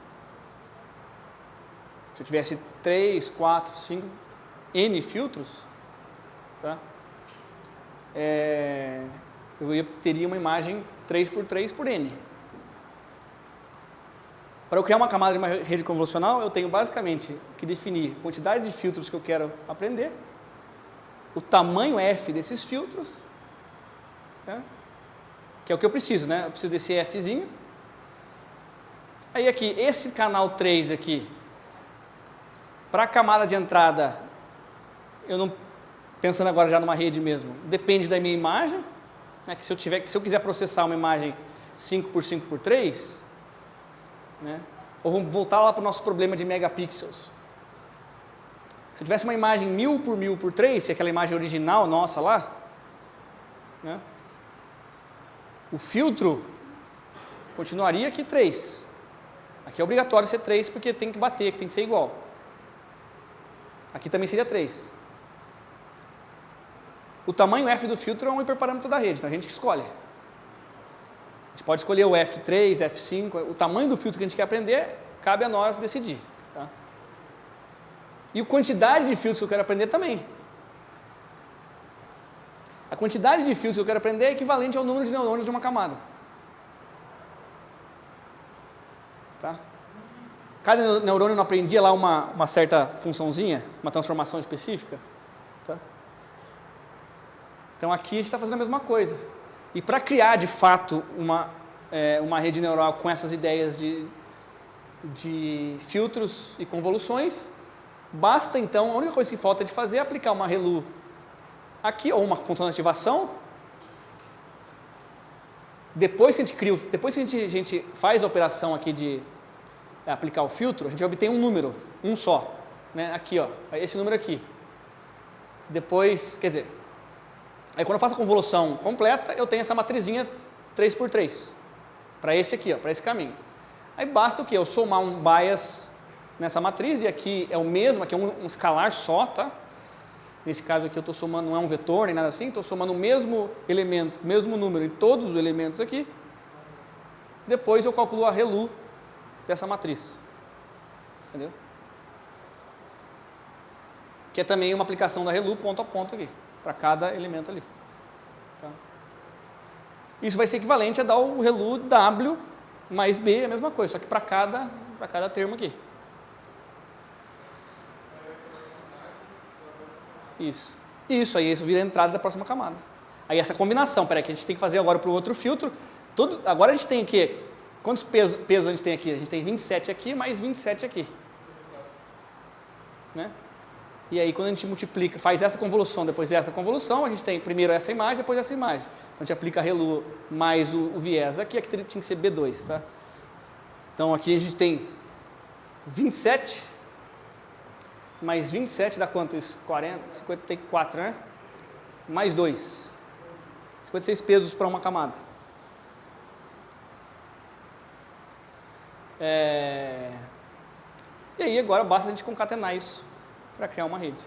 Se eu tivesse 3, 4, 5, N filtros, tá? Eu teria uma imagem 3x3 por N. Para eu criar uma camada de uma rede convolucional, eu tenho basicamente que definir a quantidade de filtros que eu quero aprender, o tamanho F desses filtros, né? Que é o que eu preciso, né? Eu preciso desse Fzinho. Aí aqui, esse canal 3 aqui, para a camada de entrada, pensando agora já numa rede mesmo, depende da minha imagem, né? Que se eu quiser processar uma imagem 5x5x3, né? Ou vamos voltar lá para o nosso problema de megapixels. Se eu tivesse uma imagem 1000x1000x3, se é aquela imagem original nossa lá, né? O filtro continuaria aqui 3. Aqui é obrigatório ser 3 porque tem que bater, que tem que ser igual. Aqui também seria 3. O tamanho F do filtro é um hiperparâmetro da rede, então a gente escolhe. A gente pode escolher o F3, F5, o tamanho do filtro que a gente quer aprender, cabe a nós decidir. Tá? E a quantidade de filtros que eu quero aprender também. A quantidade de filtros que eu quero aprender é equivalente ao número de neurônios de uma camada. Tá? Cada neurônio não aprendia lá uma certa funçãozinha, uma transformação específica. Tá? Então aqui a gente está fazendo a mesma coisa. E para criar de fato uma rede neural com essas ideias de filtros e convoluções, basta então, a única coisa que falta de fazer é aplicar uma ReLU aqui, ou uma função de ativação. Depois que a gente faz a operação aqui de aplicar o filtro, a gente obtém um número, um só. Né? Aqui, ó, esse número aqui. Depois, quer dizer, aí quando eu faço a convolução completa, eu tenho essa matrizinha 3x3. Para esse aqui, para esse caminho. Aí basta o quê? Eu somar um bias nessa matriz, e aqui é o mesmo, aqui é um escalar só, tá? Nesse caso aqui eu estou somando, não é um vetor nem nada assim, estou somando o mesmo elemento, o mesmo número em todos os elementos aqui. Depois eu calculo a ReLU dessa matriz. Entendeu? Que é também uma aplicação da ReLU ponto a ponto aqui, para cada elemento ali. Tá? Isso vai ser equivalente a dar o ReLU W mais B, é a mesma coisa, só que para cada termo aqui. Isso, aí isso vira a entrada da próxima camada. Aí essa combinação, peraí, que a gente tem que fazer agora para o outro filtro. Agora a gente tem o quê? Quantos pesos a gente tem aqui? A gente tem 27 aqui, mais 27 aqui. Né? E aí quando a gente multiplica, faz essa convolução, depois essa convolução, a gente tem primeiro essa imagem, depois essa imagem. Então a gente aplica a ReLU mais o viés aqui tinha que ser B2, tá? Então aqui a gente tem 27, mais 27 dá quanto isso? 40, 54, né? Mais 2. 56 pesos para uma camada. E aí agora basta a gente concatenar isso para criar uma rede.